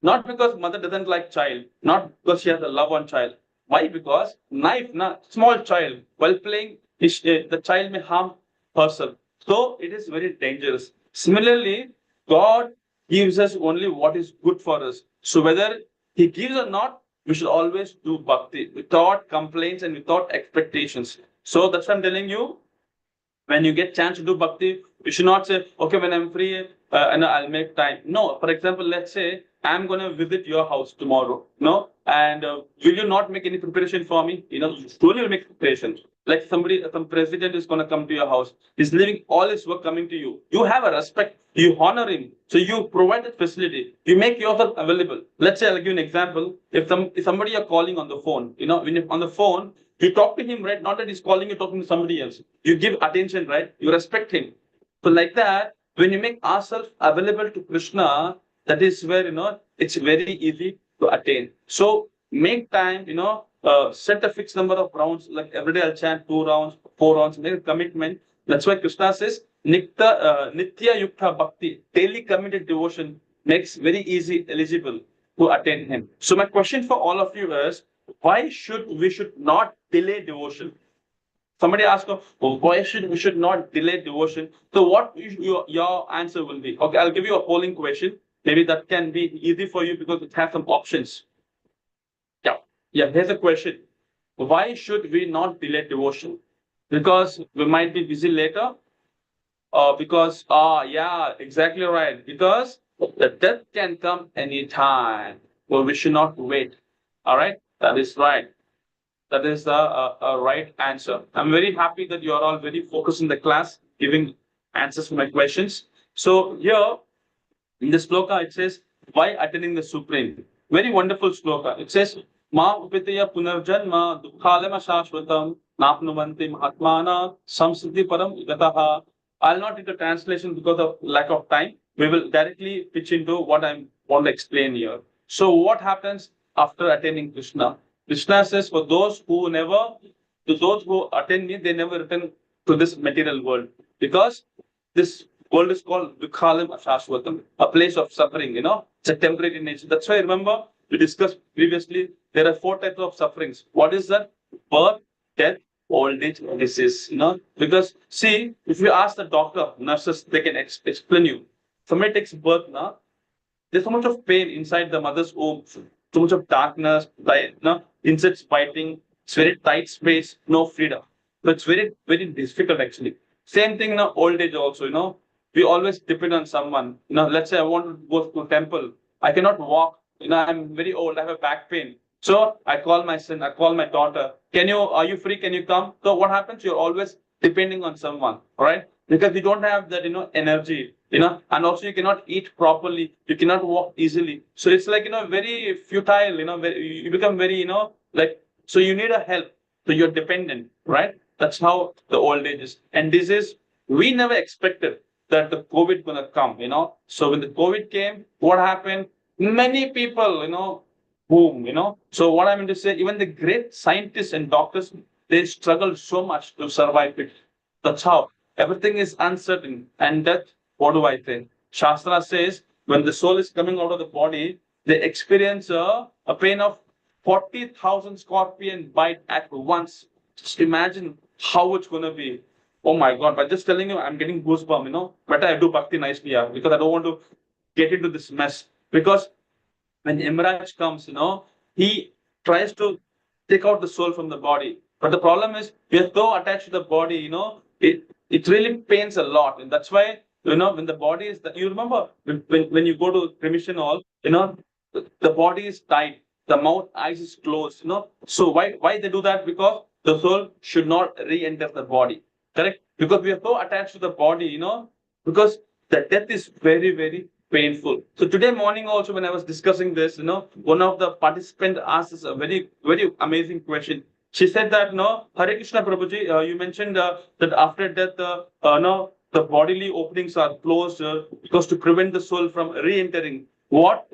Not because mother doesn't like child, not because she has a love on child. Why? Because knife, small child, while playing, the child may harm herself. So it is very dangerous. Similarly, God gives us only what is good for us. So whether He gives or not, we should always do bhakti without complaints and without expectations. So that's what I'm telling you. When you get chance to do bhakti, you should not say, okay, when I'm free, and I'll make time. No, for example, let's say I'm going to visit your house tomorrow, no? And will you not make any preparation for me? You slowly will make preparation. Like some president is going to come to your house. He's leaving all his work coming to you. You have a respect. You honor him. So you provide that facility. You make yourself available. Let's say I'll give you an example. If somebody are calling on the phone, when you're on the phone, you talk to him, right? Not that he's calling you, talking to somebody else. You give attention, right? You respect him. So like that, when you make ourselves available to Krishna, that is where, it's very easy to attain. So make time, set a fixed number of rounds. Like every day I'll chant 2 rounds, 4 rounds, make a commitment. That's why Krishna says, Nitya Yukta Bhakti, daily committed devotion makes very easy eligible to attain him. So my question for all of you is, why we should not delay devotion? Somebody asked, why we should not delay devotion? So what your answer will be? Okay, I'll give you a polling question. Maybe that can be easy for you because it has some options. Yeah. Here's a question. Why should we not delay devotion? Because we might be busy later, or because, yeah, exactly right. Because the death can come anytime. Well, we should not wait. All right, that is right. That is the right answer. I'm very happy that you are all very focused in the class, giving answers to my questions. So here in the sloka, it says, why attaining the supreme? Very wonderful sloka. It says, Ma upitaya punarjanma dukhalama shashvatam napnuvanti mahatmana samsiddhi param gataha. I'll not read the translation because of lack of time. We will directly pitch into what I want to explain here. So what happens after attaining Krishna? Krishna says, for those who never, to those who attain me, they never return to this material world. Because this world is called Dukhalam Ashashwatam, a place of suffering, it's a temporary nature. That's why remember, we discussed previously, there are 4 types of sufferings. What is that? Birth, death, old age, disease, Because see, if you ask the doctor, nurses, they can explain you. Somebody takes birth now, there's so much of pain inside the mother's womb, so much of darkness, insects biting, it's very tight space, no freedom. So it's very, very difficult actually. Same thing in old age also, we always depend on someone. Let's say I want to go to a temple. I cannot walk. I'm very old. I have a back pain. So I call my son, I call my daughter. Are you free? Can you come? So what happens? You're always depending on someone, right? Because you don't have that, energy, and also you cannot eat properly. You cannot walk easily. So it's like, very futile, you become very, so you need a help. So you're dependent, right? That's how the old age is. And this is, we never expected that the COVID gonna come, So when the COVID came, what happened? Many people, boom, So what I mean to say, even the great scientists and doctors, they struggle so much to survive it. That's how. Everything is uncertain. And that, what do I think? Shastra says, when the soul is coming out of the body, they experience a pain of 40,000 scorpion bite at once. Just imagine how it's going to be. Oh my God, by just telling you, I'm getting goosebumps, Better I do bhakti nicely, because I don't want to get into this mess. Because when Imraj comes, he tries to take out the soul from the body. But the problem is, we are so attached to the body, it really pains a lot. And that's why, when the body is, you remember, when you go to cremation hall, the body is tight, the mouth, eyes is closed, So why they do that? Because the soul should not re-enter the body. Correct? Because we are so attached to the body, because the death is very, very painful. So today morning also, when I was discussing this, one of the participants asked us a very, very amazing question. She said that, no, Hare Krishna Prabhuji, you mentioned that after death, the bodily openings are closed because to prevent the soul from re-entering. What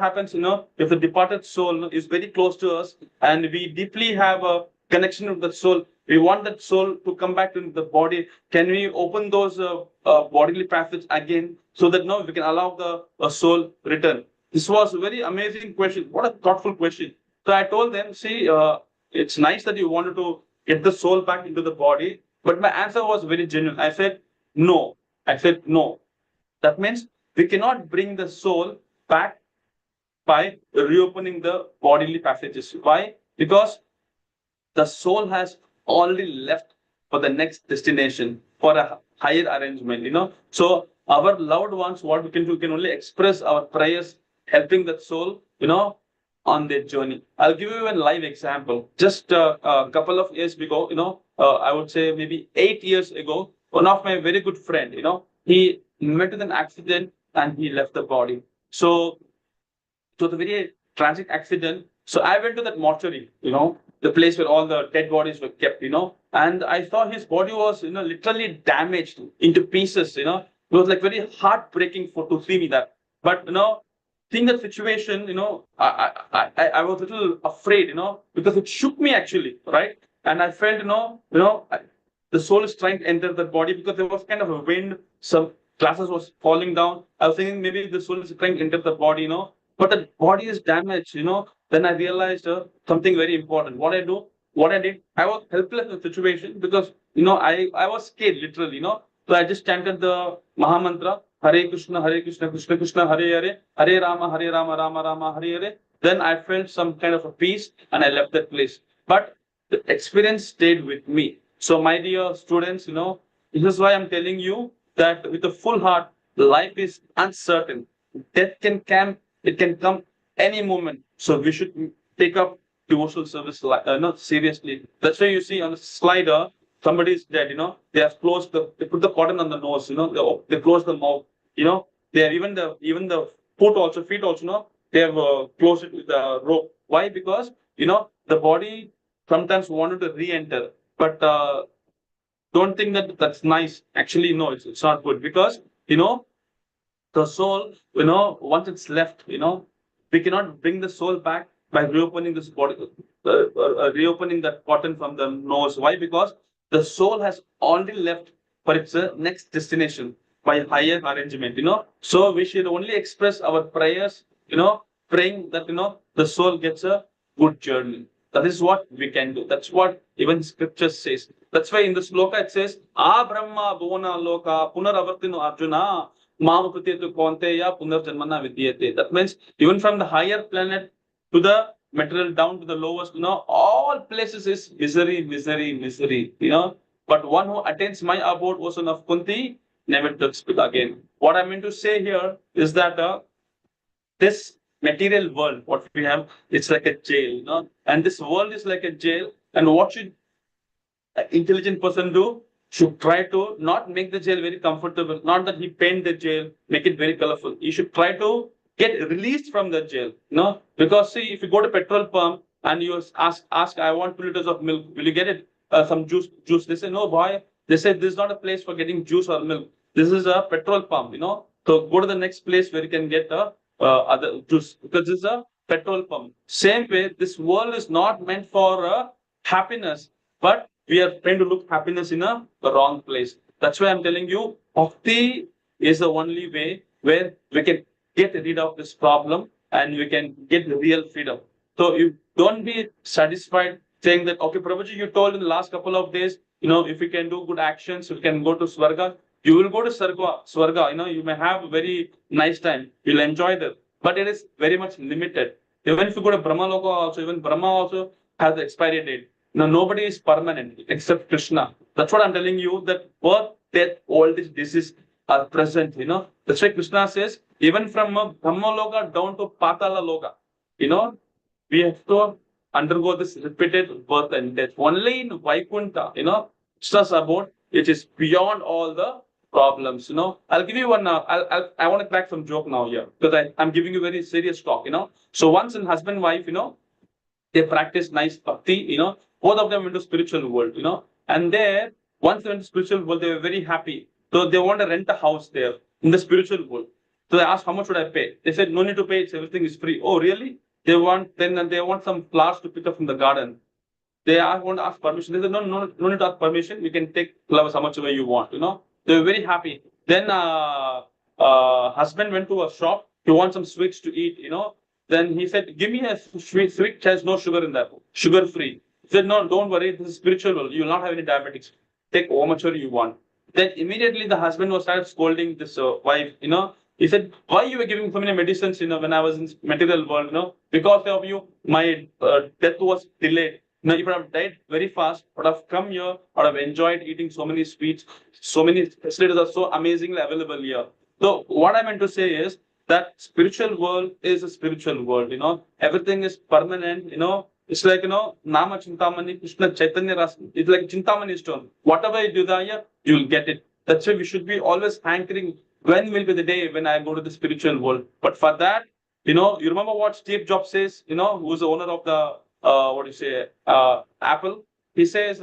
happens, if the departed soul is very close to us and we deeply have a connection with the soul, we want that soul to come back to the body. Can we open those bodily passages again so that we can allow the soul return? This was a very amazing question. What a thoughtful question. So I told them, see, it's nice that you wanted to get the soul back into the body, but my answer was very genuine. I said, no. No. That means we cannot bring the soul back by reopening the bodily passages. Why? Because the soul has already left for the next destination, for a higher arrangement, So our loved ones, what we can do, we can only express our prayers, helping that soul, on their journey. I'll give you a live example. Just a couple of years ago, I would say maybe 8 years ago, one of my very good friend, he met with an accident and he left the body. So it was a very tragic accident. So I went to that mortuary, the place where all the dead bodies were kept, and I saw his body was, literally damaged into pieces, It was like very heartbreaking to see me that. But, seeing that situation, I was a little afraid, because it shook me actually, right? And I felt, the soul is trying to enter the body because there was kind of a wind, some glasses was falling down. I was thinking maybe the soul is trying to enter the body, but the body is damaged, Then I realized something very important. What I did, I was helpless in the situation because, I was scared literally, So I just chanted the Mahamantra, Hare Krishna, Krishna Krishna, Hare Rama, Rama Rama, Hare Hare. Then I felt some kind of a peace and I left that place. But the experience stayed with me. So my dear students, this is why I'm telling you that with a full heart, life is uncertain. Death can come any moment. So we should take up devotional service not seriously. That's why you see on the slider, somebody is dead, they have closed they put the cotton on the nose, they close the mouth, they have even the feet also, they have closed it with a rope. Why? Because, the body sometimes wanted to re-enter, but don't think that that's nice. Actually, no, it's not good because, the soul, once it's left, we cannot bring the soul back by reopening this body, reopening that cotton from the nose. Why? Because the soul has already left for its next destination by higher arrangement, So we should only express our prayers, praying that, the soul gets a good journey. That is what we can do. That's what even scripture says. That's why in the sloka it says, "Ah Brahma Bhuvana Loka Punaravartino Arjuna Mamaputetu Konteya Punarjanmana Vidyate." That means even from the higher planet to the material down to the lowest, all places is misery, misery, misery, But one who attains my abode, O son of Kunti, never to speak again. What I mean to say here is that this material world, what we have, it's like a jail, and this world is like a jail. And what should an intelligent person do? Should try to not make the jail very comfortable. Not that he paint the jail, make it very colorful. He should try to get released from the jail. Because see, if you go to petrol pump and you ask, I want 2 liters of milk, will you get it? Some juice. They say, no, boy. They say this is not a place for getting juice or milk. This is a petrol pump. So go to the next place where you can get other juice, because this is a petrol pump. Same way, this world is not meant for happiness, but we are trying to look happiness in the wrong place. That's why I'm telling you, bhakti is the only way where we can get rid of this problem and we can get the real freedom. So you don't be satisfied saying that, okay, Prabhuji, you told in the last couple of days, if we can do good actions, we can go to Swarga. You will go to Swarga, you may have a very nice time. You'll enjoy that. But it is very much limited. Even if you go to Brahma Loka also, even Brahma also has the expiry date. Nobody is permanent except Krishna. That's what I'm telling you, that birth, death, old age, disease are present, That's why Krishna says, even from Brahma Loka down to Patala Loka, we have to undergo this repeated birth and death. Only in Vaikuntha, Krishna's abode, which is beyond all the problems, I'll give you one, I want to crack some joke now here, because I'm giving you very serious talk, So once in husband, wife, they practice nice bhakti, both of them went to spiritual world, and there, once they went to spiritual world, they were very happy. So they want to rent a house there in the spiritual world. So they asked, how much should I pay? They said, no need to pay, everything is free. Oh, really? They want some flowers to pick up from the garden. They want to ask permission. They said, no need to ask permission. You can take flowers how much way you want, They were very happy. Then husband went to a shop. He wants some sweets to eat, Then he said, give me a sweet which has no sugar in that, sugar free. He said, no, don't worry, this is spiritual world. You will not have any diabetics. Take how much you want. Then immediately the husband was started scolding this wife, He said, why you were giving so many medicines, when I was in material world, Because of you, my death was delayed. If I have died very fast, I would have come here, I would have enjoyed eating so many sweets, so many facilities are so amazingly available here. So what I meant to say is that spiritual world is a spiritual world, Everything is permanent, It's like, Nama Chintamani, Krishna Chaitanya Ras, it's like Chintamani stone. Whatever you desire, you'll get it. That's why we should be always hankering, when will be the day when I go to the spiritual world? But for that, you remember what Steve Jobs says, who's the owner of the Apple? He says,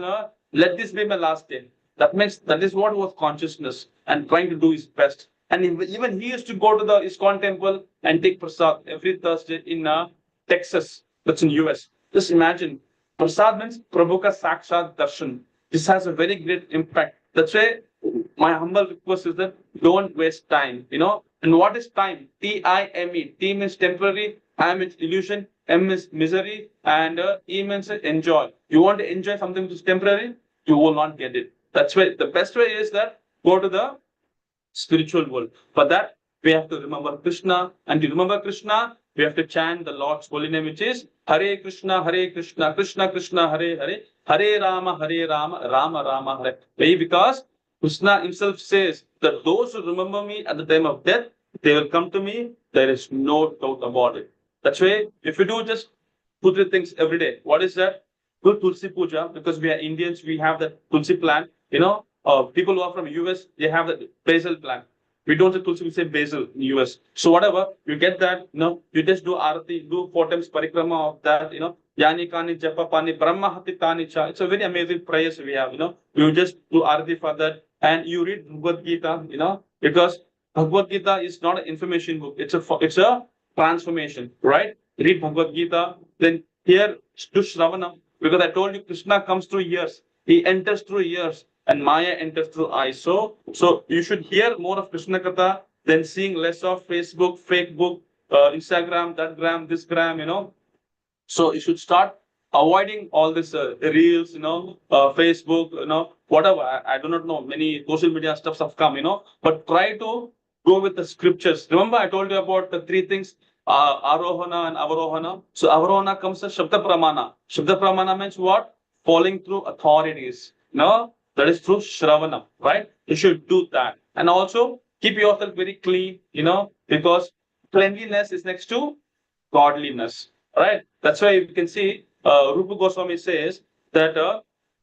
let this be my last day. That means that is what was consciousness and trying to do his best. And even he used to go to the ISKCON temple and take prasad every Thursday in Texas, that's in US. Just imagine, prasad means Prabhu ka Sakshat Darshan. This has a very great impact. That's why my humble request is that don't waste time, And what is time? Time. T means temporary, I means illusion, M is misery, and E means enjoy. You want to enjoy something which is temporary, you will not get it. That's why the best way is that go to the spiritual world. For that, we have to remember Krishna, and to remember Krishna, we have to chant the Lord's holy name, which is Hare Krishna, Krishna Krishna, Hare Hare, Hare Rama, Rama Rama, Hare. Why? Because Krishna himself says that those who remember me at the time of death, they will come to me. There is no doubt about it. That's why if you do just 2-3 things every day, what is that? Do Tulsi Puja, because we are Indians, we have that Tulsi plant. People who are from US, they have the basil plant. We don't say Tulsi, we say basil in US. So whatever, you get that, you just do Arati, do 4 times parikrama of that, Yani Kani Japa Pani Brahma Hati Tani Cha. It's a very amazing prayers we have, You just do Arati for that and you read Bhagavad Gita, because Bhagavad Gita is not an information book. It's a transformation, right? Read Bhagavad Gita, then here do Shravanam, because I told you Krishna comes through ears. He enters through ears and Maya enters through eyes. So you should hear more of Krishna Katha than seeing less of Facebook, fake book, Instagram, that gram, this gram. So you should start avoiding all this reels, Facebook, whatever. I do not know. Many social media stuffs have come, but try to go with the scriptures. Remember, I told you about the 3 things, Arohana and Avarohana. So Avarohana comes as Shabda Pramana. Shabda Pramana means what? Falling through authorities. No, that is through Shravana, right? You should do that. And also keep yourself very clean, because cleanliness is next to godliness, right? That's why you can see Rupa Goswami says that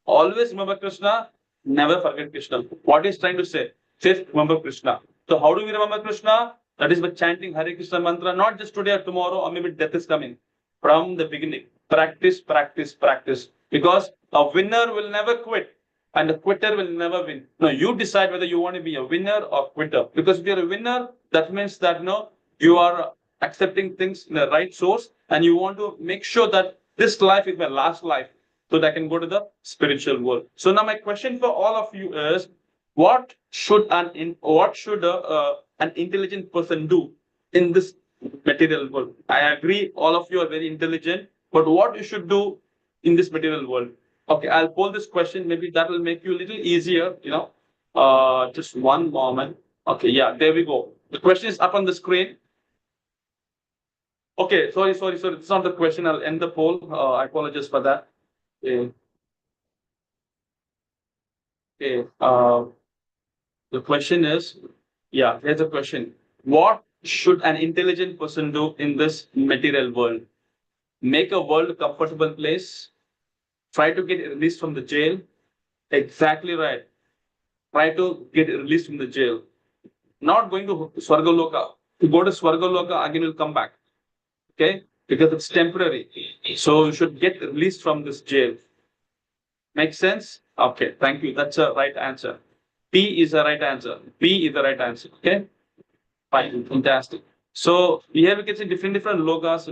always remember Krishna, never forget Krishna. What he's trying to say? Says remember Krishna. So how do we remember Krishna? That is by chanting Hare Krishna mantra, not just today or tomorrow, or maybe death is coming. From the beginning, practice, practice, practice. Because a winner will never quit and a quitter will never win. No, you decide whether you want to be a winner or quitter. Because if you're a winner, that means that you are accepting things in the right source and you want to make sure that this life is my last life so that I can go to the spiritual world. So now my question for all of you is, what should an intelligent person do in this material world? I agree, all of you are very intelligent, but what you should do in this material world? Okay, I'll poll this question. Maybe that will make you a little easier, just one moment. Okay, yeah, there we go. The question is up on the screen. Okay, sorry. It's not the question. I'll end the poll. I apologize for that. Okay. The question is, here's the question. What should an intelligent person do in this material world? Make a world a comfortable place. Try to get released from the jail. Exactly right. Try to get released from the jail. Not going to Swargaloka. To go to Swargaloka, again will come back. Okay? Because it's temporary. So you should get released from this jail. Make sense? Okay, thank you. That's a right answer. P is the right answer. B is the right answer. Okay? Fine. Fantastic. So here we can see different lokas,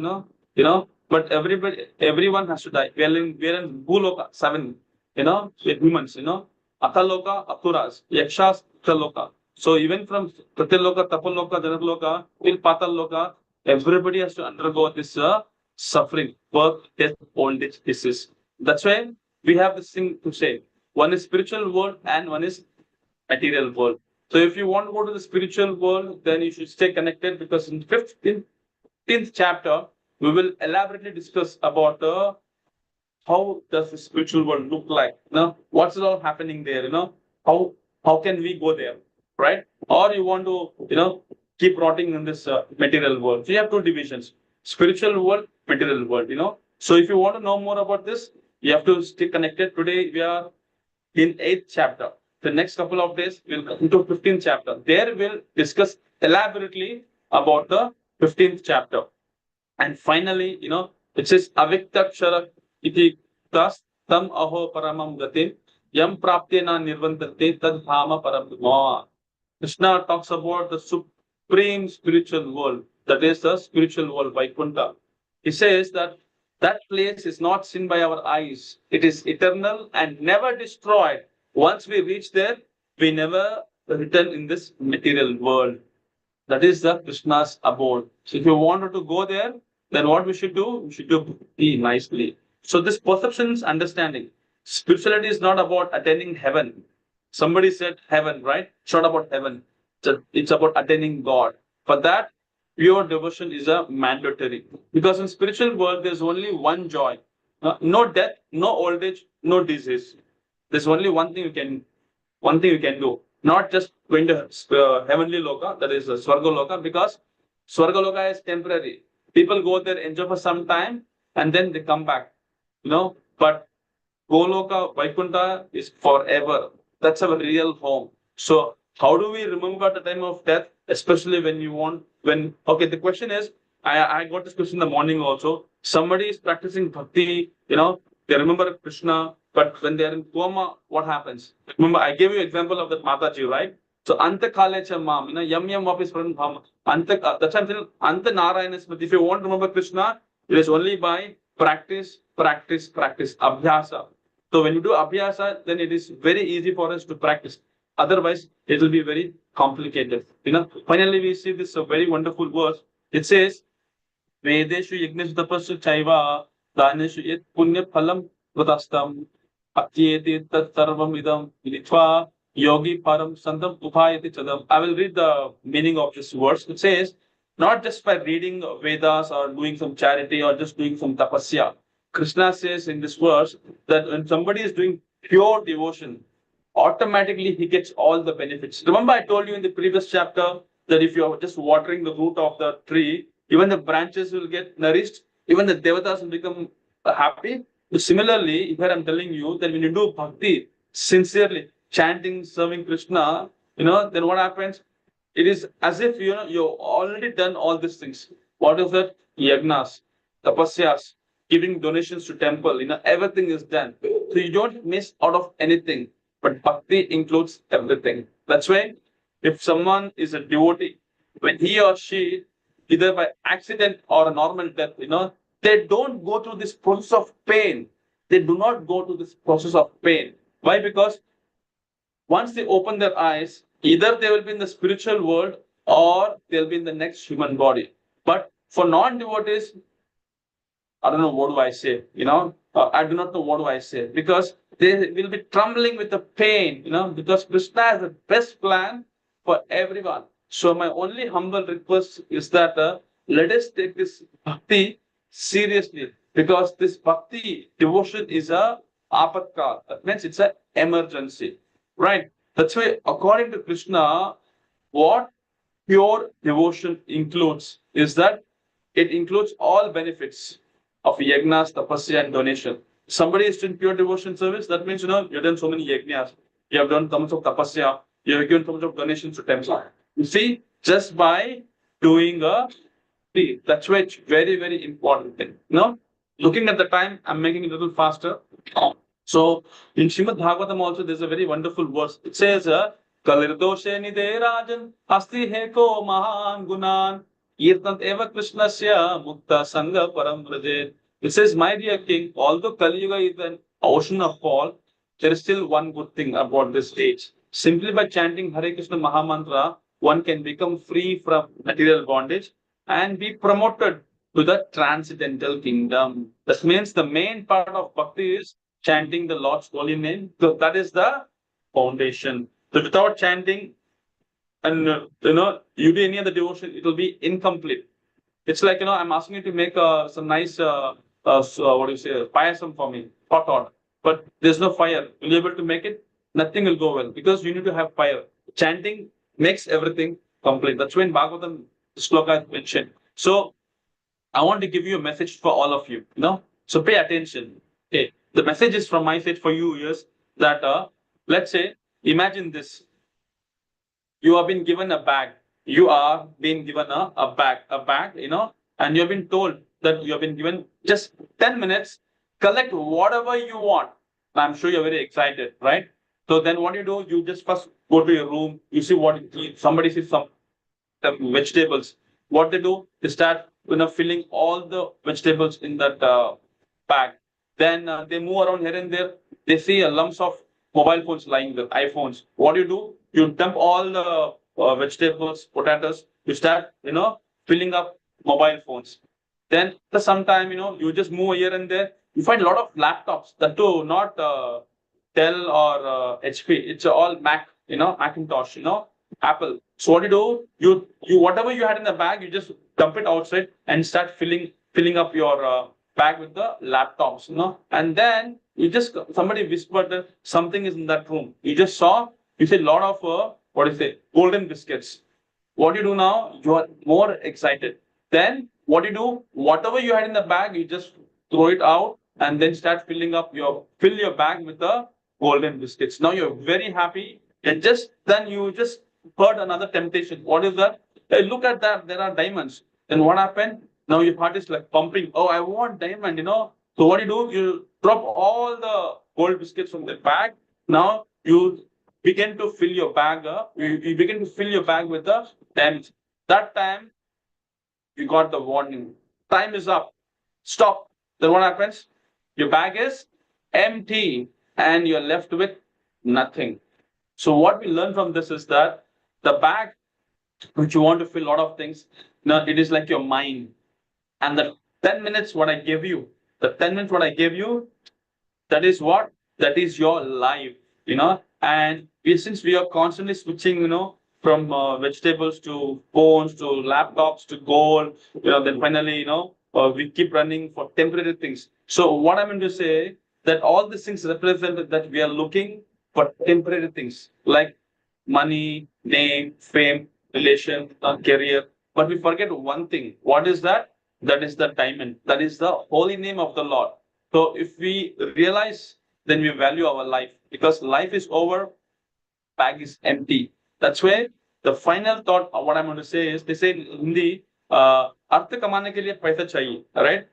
but everyone has to die. We're in Bhuloka 7, with humans, Ataloka, Asuras, Yakshas, Ataloka. So even from Pratyaloka, Tapaloka, Janaloka, till Pataloka, everybody has to undergo this suffering, birth, death, old age, disease. That's why we have this thing to say. One is spiritual world and one is material world. So if you want to go to the spiritual world, then you should stay connected, because in 15th chapter, we will elaborately discuss about how does the spiritual world look like, what's all happening there, how can we go there, right? Or you want to, keep rotting in this material world. So you have 2 divisions, spiritual world, material world, So if you want to know more about this, you have to stay connected. Today we are in 8th chapter. The next couple of days, we'll come into 15th chapter. There we'll discuss elaborately about the 15th chapter. And finally, it says, Aviktakshara iti tas tam aho paramam gatim yam praptena nirvantate tad dhama param. Krishna talks about the supreme spiritual world, that is the spiritual world, Vaikuntha. He says that place is not seen by our eyes. It is eternal and never destroyed. Once we reach there, we never return in this material world. That is the Krishna's abode. So if you wanted to go there, then what we should do? We should do nicely. So this perception is understanding. Spirituality is not about attaining heaven. Somebody said heaven, right? It's not about heaven. It's about attaining God. For that, pure devotion is a mandatory. Because in spiritual world, there's only one joy. No death, no old age, no disease. There's only one thing you can do. Not just going to heavenly loka, that is Swarga loka, because Swarga loka is temporary. People go there, enjoy for some time, and then they come back. But Goloka Vaikuntha is forever. That's our real home. So how do we remember the time of death, especially when you want, okay, the question is, I got this question in the morning also. Somebody is practicing bhakti, they remember Krishna, but when they are in coma, what happens? Remember, I gave you example of that Mataji, right? So Anta Kalecha Mam, Yam Yam Vapis Paran Bhama. That's why I'm saying Anta Narayana Smriti. If you want to remember Krishna, it is only by practice, abhyasa. So when you do abhyasa, then it is very easy for us to practice. Otherwise, it will be very complicated. Finally, we see this very wonderful verse. It says, Vedeshu yagneshu tapassu chaiva daneshu yet punya phalam vadastam atyeti tat sarvam idam viditva yogi param santam upayati chadam. I will read the meaning of this verse. It says, not just by reading Vedas or doing some charity or just doing some tapasya. Krishna says in this verse that when somebody is doing pure devotion, automatically he gets all the benefits. Remember, I told you in the previous chapter that if you're just watering the root of the tree, even the branches will get nourished, even the devatas will become happy. So similarly, here I'm telling you that when you do bhakti sincerely, chanting, serving Krishna, then what happens? It is as if you've already done all these things. What is that? Yagnas, tapasyas, giving donations to temple, everything is done. So you don't miss out of anything. But bhakti includes everything. That's why if someone is a devotee, when he or she, either by accident or a normal death, they don't go through this process of pain. They do not go through this process of pain. Why? Because once they open their eyes, either they will be in the spiritual world or they'll be in the next human body. But for non-devotees, I don't know what do I say, I do not know what do I say, because they will be trembling with the pain, because Krishna has the best plan for everyone. So my only humble request is that let us take this bhakti seriously, because this bhakti devotion is a apatkal. That means it's an emergency, right? That's why according to Krishna, what pure devotion includes is that it includes all benefits of yagnas, tapasya, and donation. Somebody is in pure devotion service, that means, you've done so many yagnas, you have done so much of tapasya, you have given so much of donations to temple. You see, just by doing that's why it's very, very important thing. Looking at the time, I'm making it a little faster. So in Srimad Bhagavatam also, there's a very wonderful verse. It says, Kalirdoshe nide rajan, asti heko mahan gunan, Irtant eva Krishnasya mukta sangha param vraje. It says, my dear king, although Kali Yuga is an ocean of fall, there is still one good thing about this age. Simply by chanting Hare Krishna Mahamantra, one can become free from material bondage and be promoted to the transcendental kingdom. That means the main part of bhakti is chanting the Lord's holy name. So that is the foundation. So without chanting, and you do any other devotion, it will be incomplete. It's like I'm asking you to make some nice what do you say, payasam for me, hot, but there's no fire. Will you be able to make it? Nothing will go well, because you need to have fire. Chanting makes everything complete. That's when Bhagavatam sloka is mentioned. So I want to give you a message for all of you. So pay attention. Okay, the message is from my side for you is that let's say, imagine this. You have been given a bag. You are being given a bag, and you have been told that you have been given just 10 minutes, collect whatever you want. I'm sure you're very excited, right? So then what do? You just first go to your room, you see what you eat. Somebody sees some vegetables. What they do, they start filling all the vegetables in that bag. Then they move around here and there. They see lumps of mobile phones lying there, iPhones. What do? You dump all the vegetables, potatoes. You start, filling up mobile phones. Then after some time, you just move here and there. You find a lot of laptops. That too, not Dell or HP. It's all Mac, Macintosh, Apple. So what you whatever you had in the bag, you just dump it outside and start filling up your bag with the laptops, and then you just, somebody whispered that something is in that room. You just saw, you see a lot of golden biscuits. What do you do now? You are more excited. Then what do you do? Whatever you had in the bag, you just throw it out and then start fill your bag with the golden biscuits. Now you're very happy. And then you just heard another temptation. What is that? Hey, look at that. There are diamonds. Then what happened? Now your heart is like pumping. Oh, I want diamond, So what do? You drop all the gold biscuits from the bag. Now you begin to fill your bag up. You begin to fill your bag with the diamonds. That time you got the warning. Time is up. Stop. Then what happens? Your bag is empty and you're left with nothing. So what we learn from this is that the bag, which you want to fill a lot of things, it is like your mind. And the 10 minutes what I gave you, that is what? That is your life, And since we are constantly switching, from vegetables to phones to laptops to gold, then finally, we keep running for temporary things. So what I'm going to say that all these things represent that we are looking for temporary things like money, name, fame, relation, career. But we forget one thing. What is that? That is the diamond. That is the holy name of the Lord. So if we realize, then we value our life because life is over, bag is empty. That's why the final thought of what I'm going to say is, they say in Hindi, अर्थ कमाने के लिए पैसा चाहिए, right?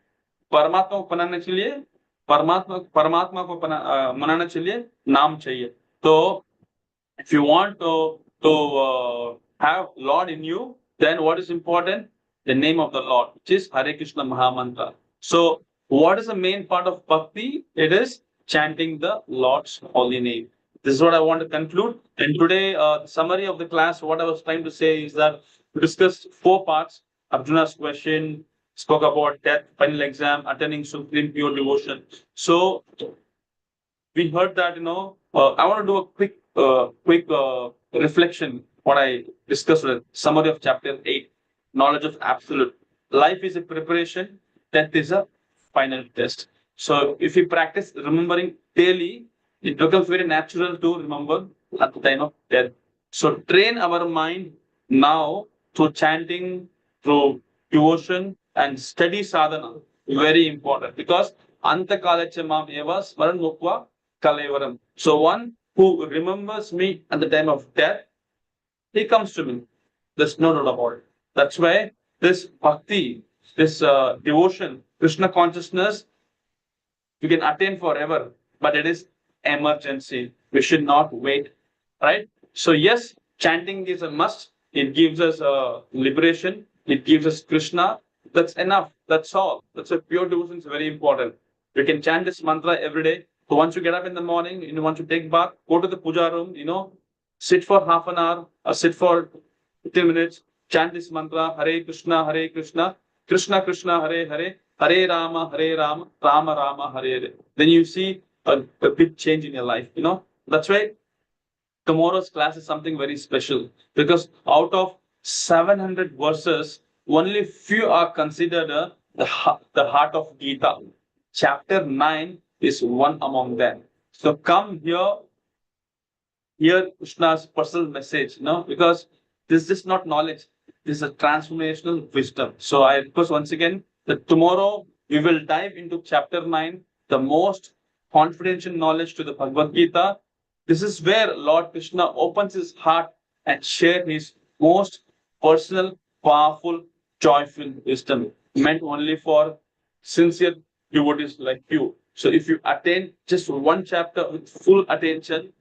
परमात्मा को बनाने के लिए परमात्मा को मनाने के लिए नाम चाहिए. So if you want to have Lord in you, then what is important? The name of the Lord, which is Hare Krishna Mahamantra. So what is the main part of bhakti? It is chanting the Lord's holy name. This is what I want to conclude. And today, the summary of the class, what I was trying to say is that we discussed 4 parts. Arjuna's question, spoke about death, final exam, attaining supreme pure devotion. So we heard that, I want to do a quick reflection, what I discussed, summary of chapter 8, knowledge of absolute. Life is a preparation, death is a final test. So if we practice remembering daily, it becomes very natural to remember at the time of death. So train our mind now through chanting, through devotion and steady sadhana. Very important because anta kalacha mam eva smaran mukva kalevaram. So one who remembers me at the time of death, he comes to me. There's no doubt about it. That's why this bhakti, this devotion, Krishna consciousness, you can attain forever, but it is emergency. We should not wait, right? So yes, chanting is a must. It gives us liberation. It gives us Krishna. That's enough. That's all. That's a pure devotion is very important. We can chant this mantra every day. So once you get up in the morning, once you take bath, go to the puja room, sit for half an hour or sit for 15 minutes, chant this mantra, Hare Krishna, Krishna Krishna, Hare Hare, Hare Rama, Rama Rama, Hare Hare. Then you see a big change in your life, That's why tomorrow's class is something very special because out of 700 verses, only few are considered the heart of Gita. Chapter 9 is one among them. So come here, hear Krishna's personal message, because this is not knowledge. This is a transformational wisdom. So I request once again that tomorrow we will dive into chapter 9, the most confidential knowledge to the Bhagavad Gita. This is where Lord Krishna opens his heart and shares his most personal, powerful, joyful wisdom, meant only for sincere devotees like you. So if you attain just one chapter with full attention,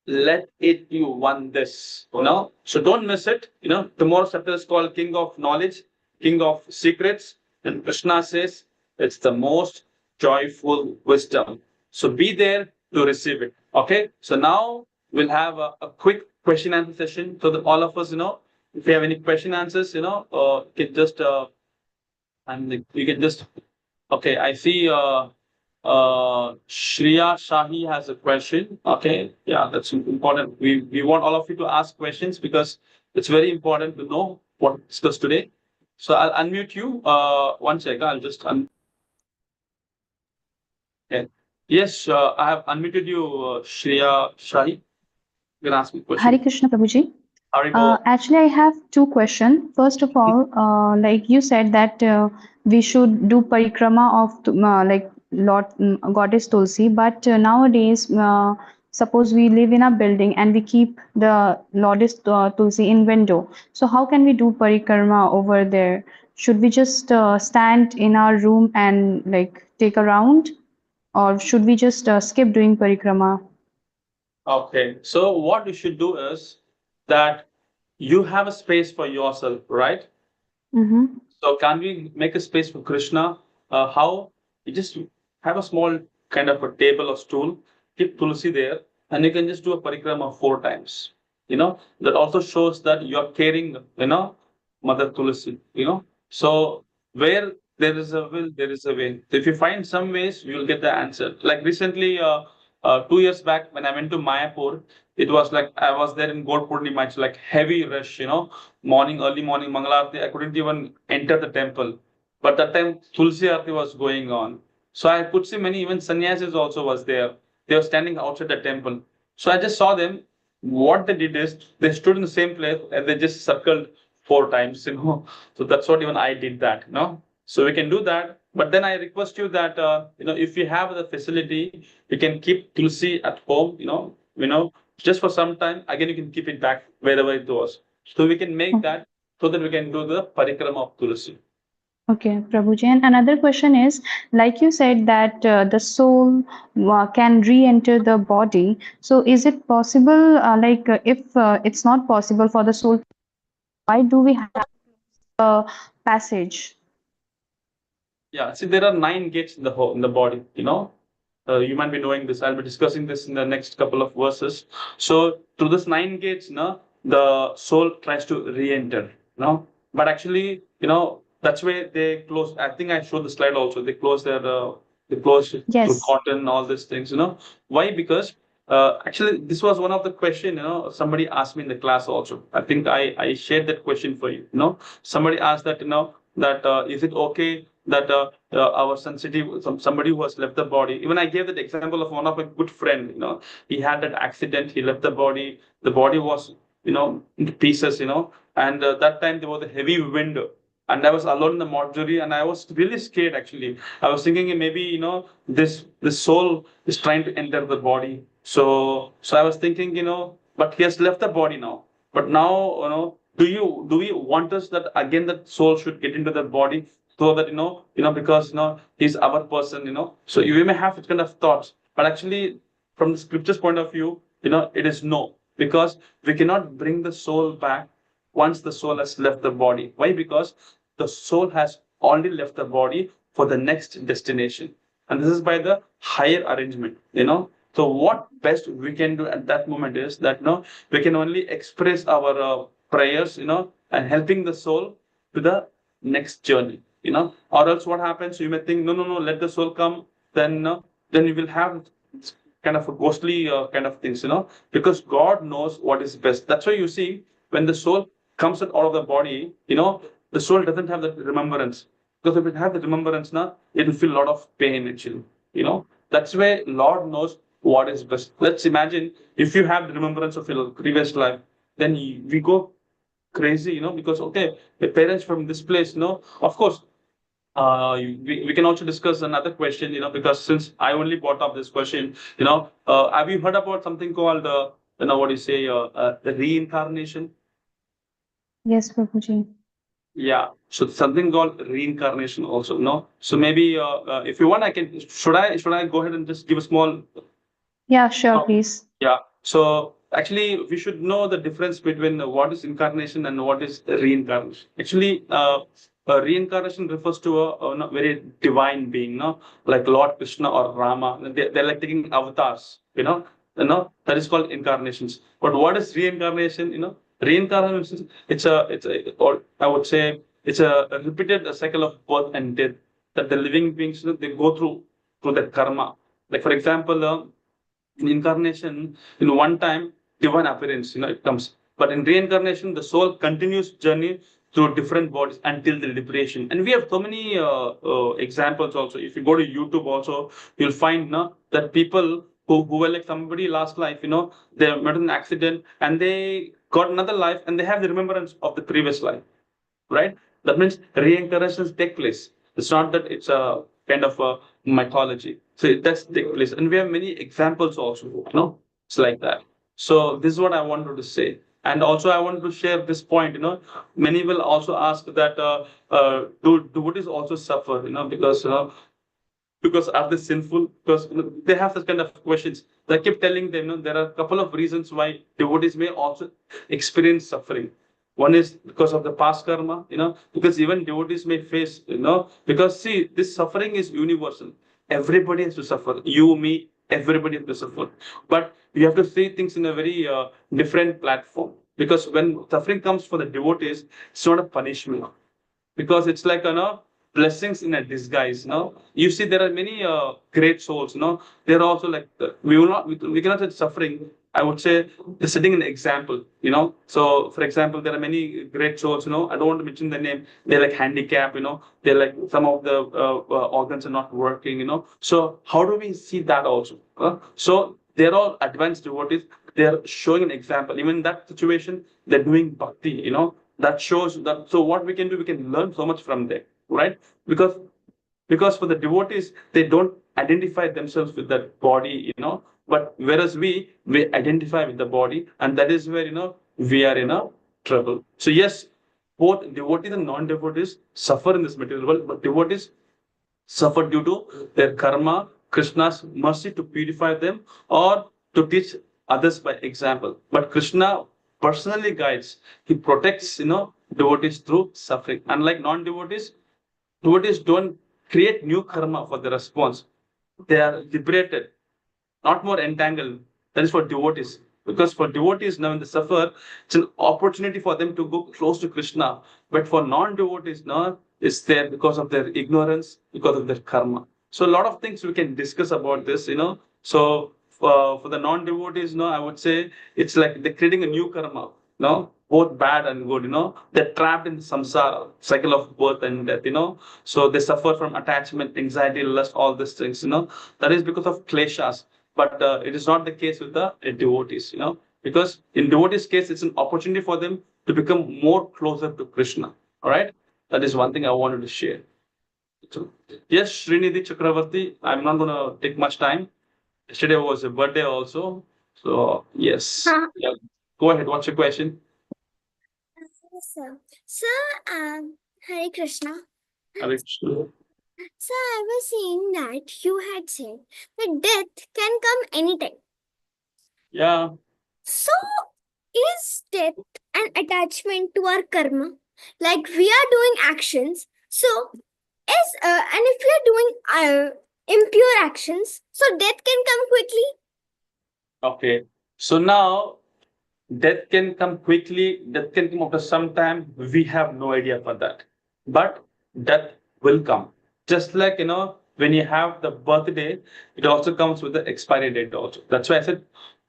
let it you won this, So don't miss it. Tomorrow's chapter is called King of Knowledge, King of Secrets. And Krishna says it's the most joyful wisdom. So be there to receive it. Okay. So now we'll have a quick question answer session so that all of us, if you have any question answers, you can just, you can just, okay. I see, Shriya Shahi has a question. Okay. Yeah, that's important. We want all of you to ask questions because it's very important to know what we discussed today. So I'll unmute you. One second. I'll just okay. Yes, I have unmuted you, Shriya Shahi. You can ask me a question. Hare Krishna, Prabhuji. Haribo. Actually, I have two questions. First of all, like you said that we should do parikrama of like Lord Goddess Tulsi, but nowadays, suppose we live in a building and we keep the Goddess Tulsi in window. So how can we do parikrama over there? Should we just stand in our room and like take a round, or should we just skip doing parikrama? Okay. So what you should do is that you have a space for yourself, right? Mm-hmm. So can we make a space for Krishna? How? You just have a small kind of a table or stool, keep Tulsi there, and you can just do a parikrama 4 times. That also shows that you are caring, Mother Tulsi, So where there is a will, there is a way. So if you find some ways, you will get the answer. Like recently, 2 years back, when I went to Mayapur, it was like I was there in Gold Purnima, it's like heavy rush, early morning, Mangalarti, I couldn't even enter the temple. But that time Tulsi Aarti was going on. So I could see many even sannyasis also was there. They were standing outside the temple. So I just saw them. What they did is they stood in the same place and they just circled 4 times. So that's what even I did that. So we can do that. But then I request you that if you have the facility, you can keep Tulsi at home, just for some time. Again, you can keep it back wherever it was. So we can make that so that we can do the parikrama of Tulsi. Okay, Prabhuji. And another question is, like you said that the soul can re-enter the body. So is it possible, if it's not possible for the soul, why do we have a passage? Yeah, see, there are 9 gates in the body. You might be knowing this. I'll be discussing this in the next couple of verses. So through this 9 gates, the soul tries to re-enter. But actually, that's where they close. I think I showed the slide also. They close it through Yes. cotton, all these things. Why? Because actually, this was one of the question. Somebody asked me in the class also. I think I shared that question for you. Somebody asked that. That is it okay that our sensitive somebody who has left the body. Even I gave that example of one of my good friend. He had that accident. He left the body. The body was into pieces. And that time there was a heavy wind. And I was alone in the mortuary, and I was really scared. Actually, I was thinking maybe this soul is trying to enter the body. So I was thinking, but he has left the body now. But now, do we want us that again that soul should get into the body so that because he's our person. So you may have kind of thoughts, but actually from the scriptures point of view, it is no, because we cannot bring the soul back once the soul has left the body. Why? Because the soul has already left the body for the next destination, and this is by the higher arrangement. So what best we can do at that moment is that we can only express our prayers, and helping the soul to the next journey, or else what happens? You may think, no, no, no, let the soul come. Then you will have kind of a ghostly kind of things, because God knows what is best. That's why you see when the soul comes out of the body, the soul doesn't have that remembrance. Because if it has the remembrance, now it will feel a lot of pain actually. That's why Lord knows what is best. Let's imagine if you have the remembrance of your previous life, then we go crazy, because okay, the parents from this place, of course, we can also discuss another question, because since I only brought up this question, have you heard about something called, what do you say, the reincarnation? Yes, Prabhuji. Yeah, so something called reincarnation also, no? So maybe if you want, I can. Should I go ahead and just give a small. Yeah, sure, please. Yeah. So actually, we should know the difference between what is incarnation and what is reincarnation. Actually, reincarnation refers to a very divine being, no, like Lord Krishna or Rama. They're like taking avatars, that is called incarnations. But what is reincarnation? Reincarnation. It's a, or I would say, it's a repeated cycle of birth and death that the living beings, they go through the karma. Like for example. In incarnation, in one time, divine appearance, it comes. But in reincarnation, the soul continues journey through different bodies until the liberation. And we have so many examples also. If you go to YouTube also, you'll find that people who were like somebody last life, they met in an accident and they got another life and they have the remembrance of the previous life, right? That means reincarnations take place. It's not that it's a kind of a mythology. So it does take place. And we have many examples also, it's like that. So this is what I wanted to say. And also I want to share this point, many will also ask that, do devotees also suffer, because are they sinful? Because they have such kind of questions. I keep telling them, there are a couple of reasons why devotees may also experience suffering. One is because of the past karma, because even devotees may face, because see, this suffering is universal. Everybody has to suffer. You, me, everybody has to suffer. But you have to see things in a very different platform. Because when suffering comes for the devotees, it's not a punishment, because it's like blessings in a disguise. You see, there are many great souls. They're also like we cannot say suffering. I would say they're setting an example. So for example, there are many great souls. I don't want to mention the name. They're like handicapped. They're like some of the organs are not working. So how do we see that also? So they're all advanced devotees. They're showing an example. Even in that situation, they're doing bhakti. That shows that. So what we can do, we can learn so much from them, right? Because for the devotees, they don't identify themselves with that body, but whereas we identify with the body, and that is where we are in a trouble. So yes, both devotees and non-devotees suffer in this material world, but devotees suffer due to their karma, Krishna's mercy to purify them or to teach others by example. But Krishna personally guides. He protects, devotees through suffering. Unlike non-devotees, devotees don't create new karma for the response. They are liberated, not more entangled. That is for devotees. Because for devotees, now when they suffer, it's an opportunity for them to go close to Krishna. But for non-devotees, now it's there because of their ignorance, because of their karma. So a lot of things we can discuss about this, So for the non-devotees, I would say it's like they're creating a new karma, both bad and good, they're trapped in the samsara, cycle of birth and death, So they suffer from attachment, anxiety, lust, all these things, That is because of kleshas. But it is not the case with the devotees, because in devotees' case, it's an opportunity for them to become more closer to Krishna. All right, that is one thing I wanted to share. So, yes, Srinidhi Chakravarti, I'm not going to take much time. Yesterday was a birthday also. So, yes. Yeah. Go ahead. What's your question? Hare Krishna. Hare Krishna. So I was saying that you had said that death can come anytime. Yeah. So is death an attachment to our karma? Like we are doing actions. So and if we are doing impure actions, so death can come quickly. Okay. So now death can come quickly, death can come after some time. We have no idea for that. But death will come. Just like, when you have the birthday, it also comes with the expiry date also. That's why I said,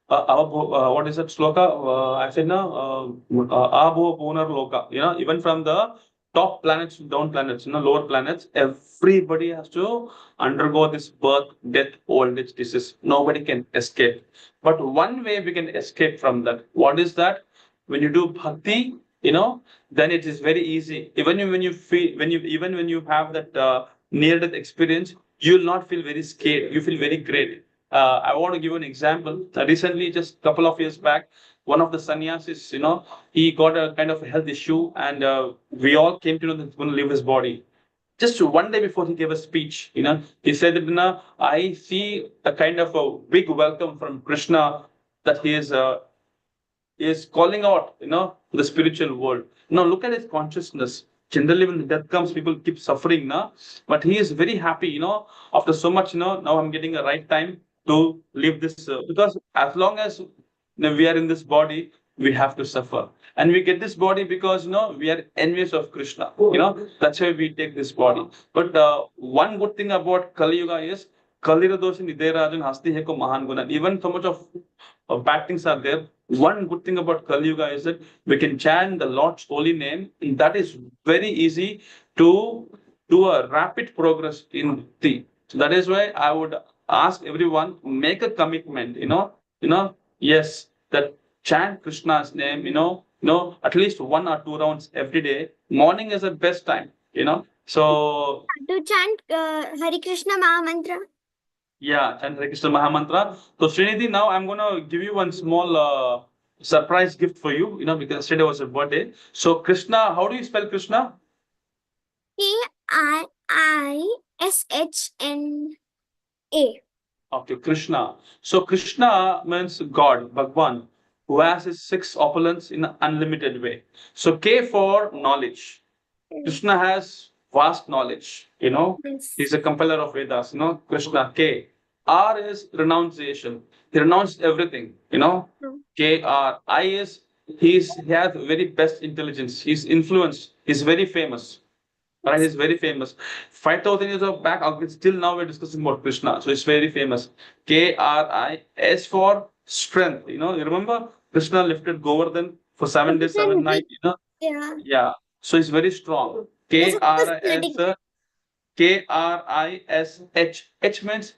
what is that sloka? I said, no, Abho Punar Loka. Even from the top planets to down planets, lower planets, everybody has to undergo this birth, death, old age, disease. Nobody can escape. But one way we can escape from that. What is that? When you do bhakti, then it is very easy. Even when you feel, even when you have that near-death experience, you will not feel very scared. You feel very great. I want to give you an example. Recently, just a couple of years back, one of the sannyasis, he got a kind of a health issue, and we all came to know that he's going to leave his body. Just one day before he gave a speech, he said that, I see a kind of a big welcome from Krishna that he is calling out, to the spiritual world. Now look at his consciousness. Generally, when death comes, people keep suffering, but he is very happy, after so much, now I'm getting a right time to leave this, because as long as we are in this body, we have to suffer. And we get this body because, we are envious of Krishna. That's why we take this body. But one good thing about Kali Yuga is, Kalira doshi niderajan hasti heko mahan guna. Even so much of bad things are there. One good thing about Kali Yuga is that we can chant the Lord's holy name. And that is very easy to do a rapid progress in Bhakti. So that is why I would ask everyone, make a commitment, yes, that chant Krishna's name, at least 1 or 2 rounds every day. Morning is the best time, So To chant Hare Krishna Mahamantra. yeah, chant Hare Krishna Mahamantra. So Srinidhi, now I'm gonna give you one small surprise gift for you, because yesterday was your birthday. So Krishna, how do you spell Krishna? K-I-I-S-H-N-A. Okay, Krishna. So Krishna means God, Bhagwan, who has his 6 opulence in an unlimited way. So K for knowledge. Krishna has vast knowledge, Yes. He's a compiler of Vedas, Krishna, K. R is renunciation. He renounced everything, K R. I is he has very best intelligence. He's influenced. He's very famous. Right, he's very famous. 5,000 years of back, still now we're discussing about Krishna. So it's very famous. K-R-I. S for strength. You remember Krishna lifted Govardhan for 7 days, 7 nights. Yeah. Yeah. So he's very strong. There's also K-R-I-S. splitting. K-R-I-S-H. H means,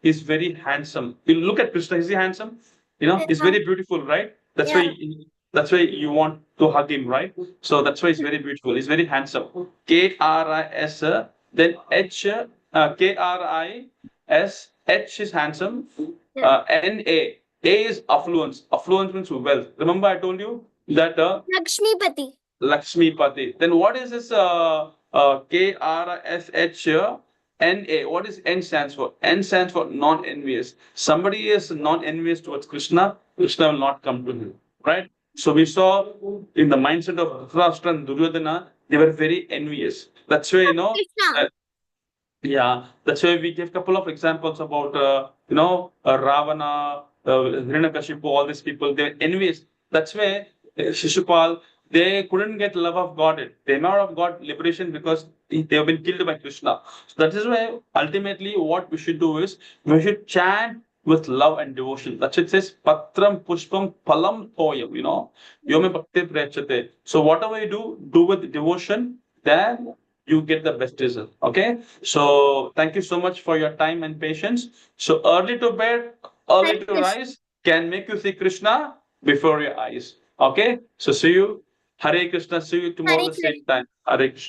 he's very handsome. You look at Krishna, is he handsome? He's Yeah. very beautiful, right? That's Yeah. why you want to hug him, right? So that's why he's very beautiful. He's very handsome. K-R-I-S, then H, K-R-I-S, H is handsome. Yeah. N-A. A is affluence. Affluence means wealth. Remember I told you that Lakshmipati. Lakshmi Pati. Then what is this Krshna? What is N stands for? N stands for non-envious. Somebody is non-envious towards Krishna, Krishna will not come to him. Right? So we saw in the mindset of Dhritarashtra and Duryodhana, they were very envious. That's why, Krishna. yeah, that's why we gave couple of examples about, Ravana, Hiranyakashipu, all these people, they were envious. That's why Shishupal, they couldn't get love of God. They may not have got liberation because they have been killed by Krishna. So that is why ultimately what we should do is we should chant with love and devotion. That's why it says Patram Pushpam Phalam Toyam, Yome Bhakti Prachate. So whatever you do with devotion, then you get the best result. Okay. So thank you so much for your time and patience. So early to bed, early Hare to Krishna. rise can make you see Krishna before your eyes. Okay. So see you. Hare Krishna. See you tomorrow Hare the same Krishna. time. Hare Krishna.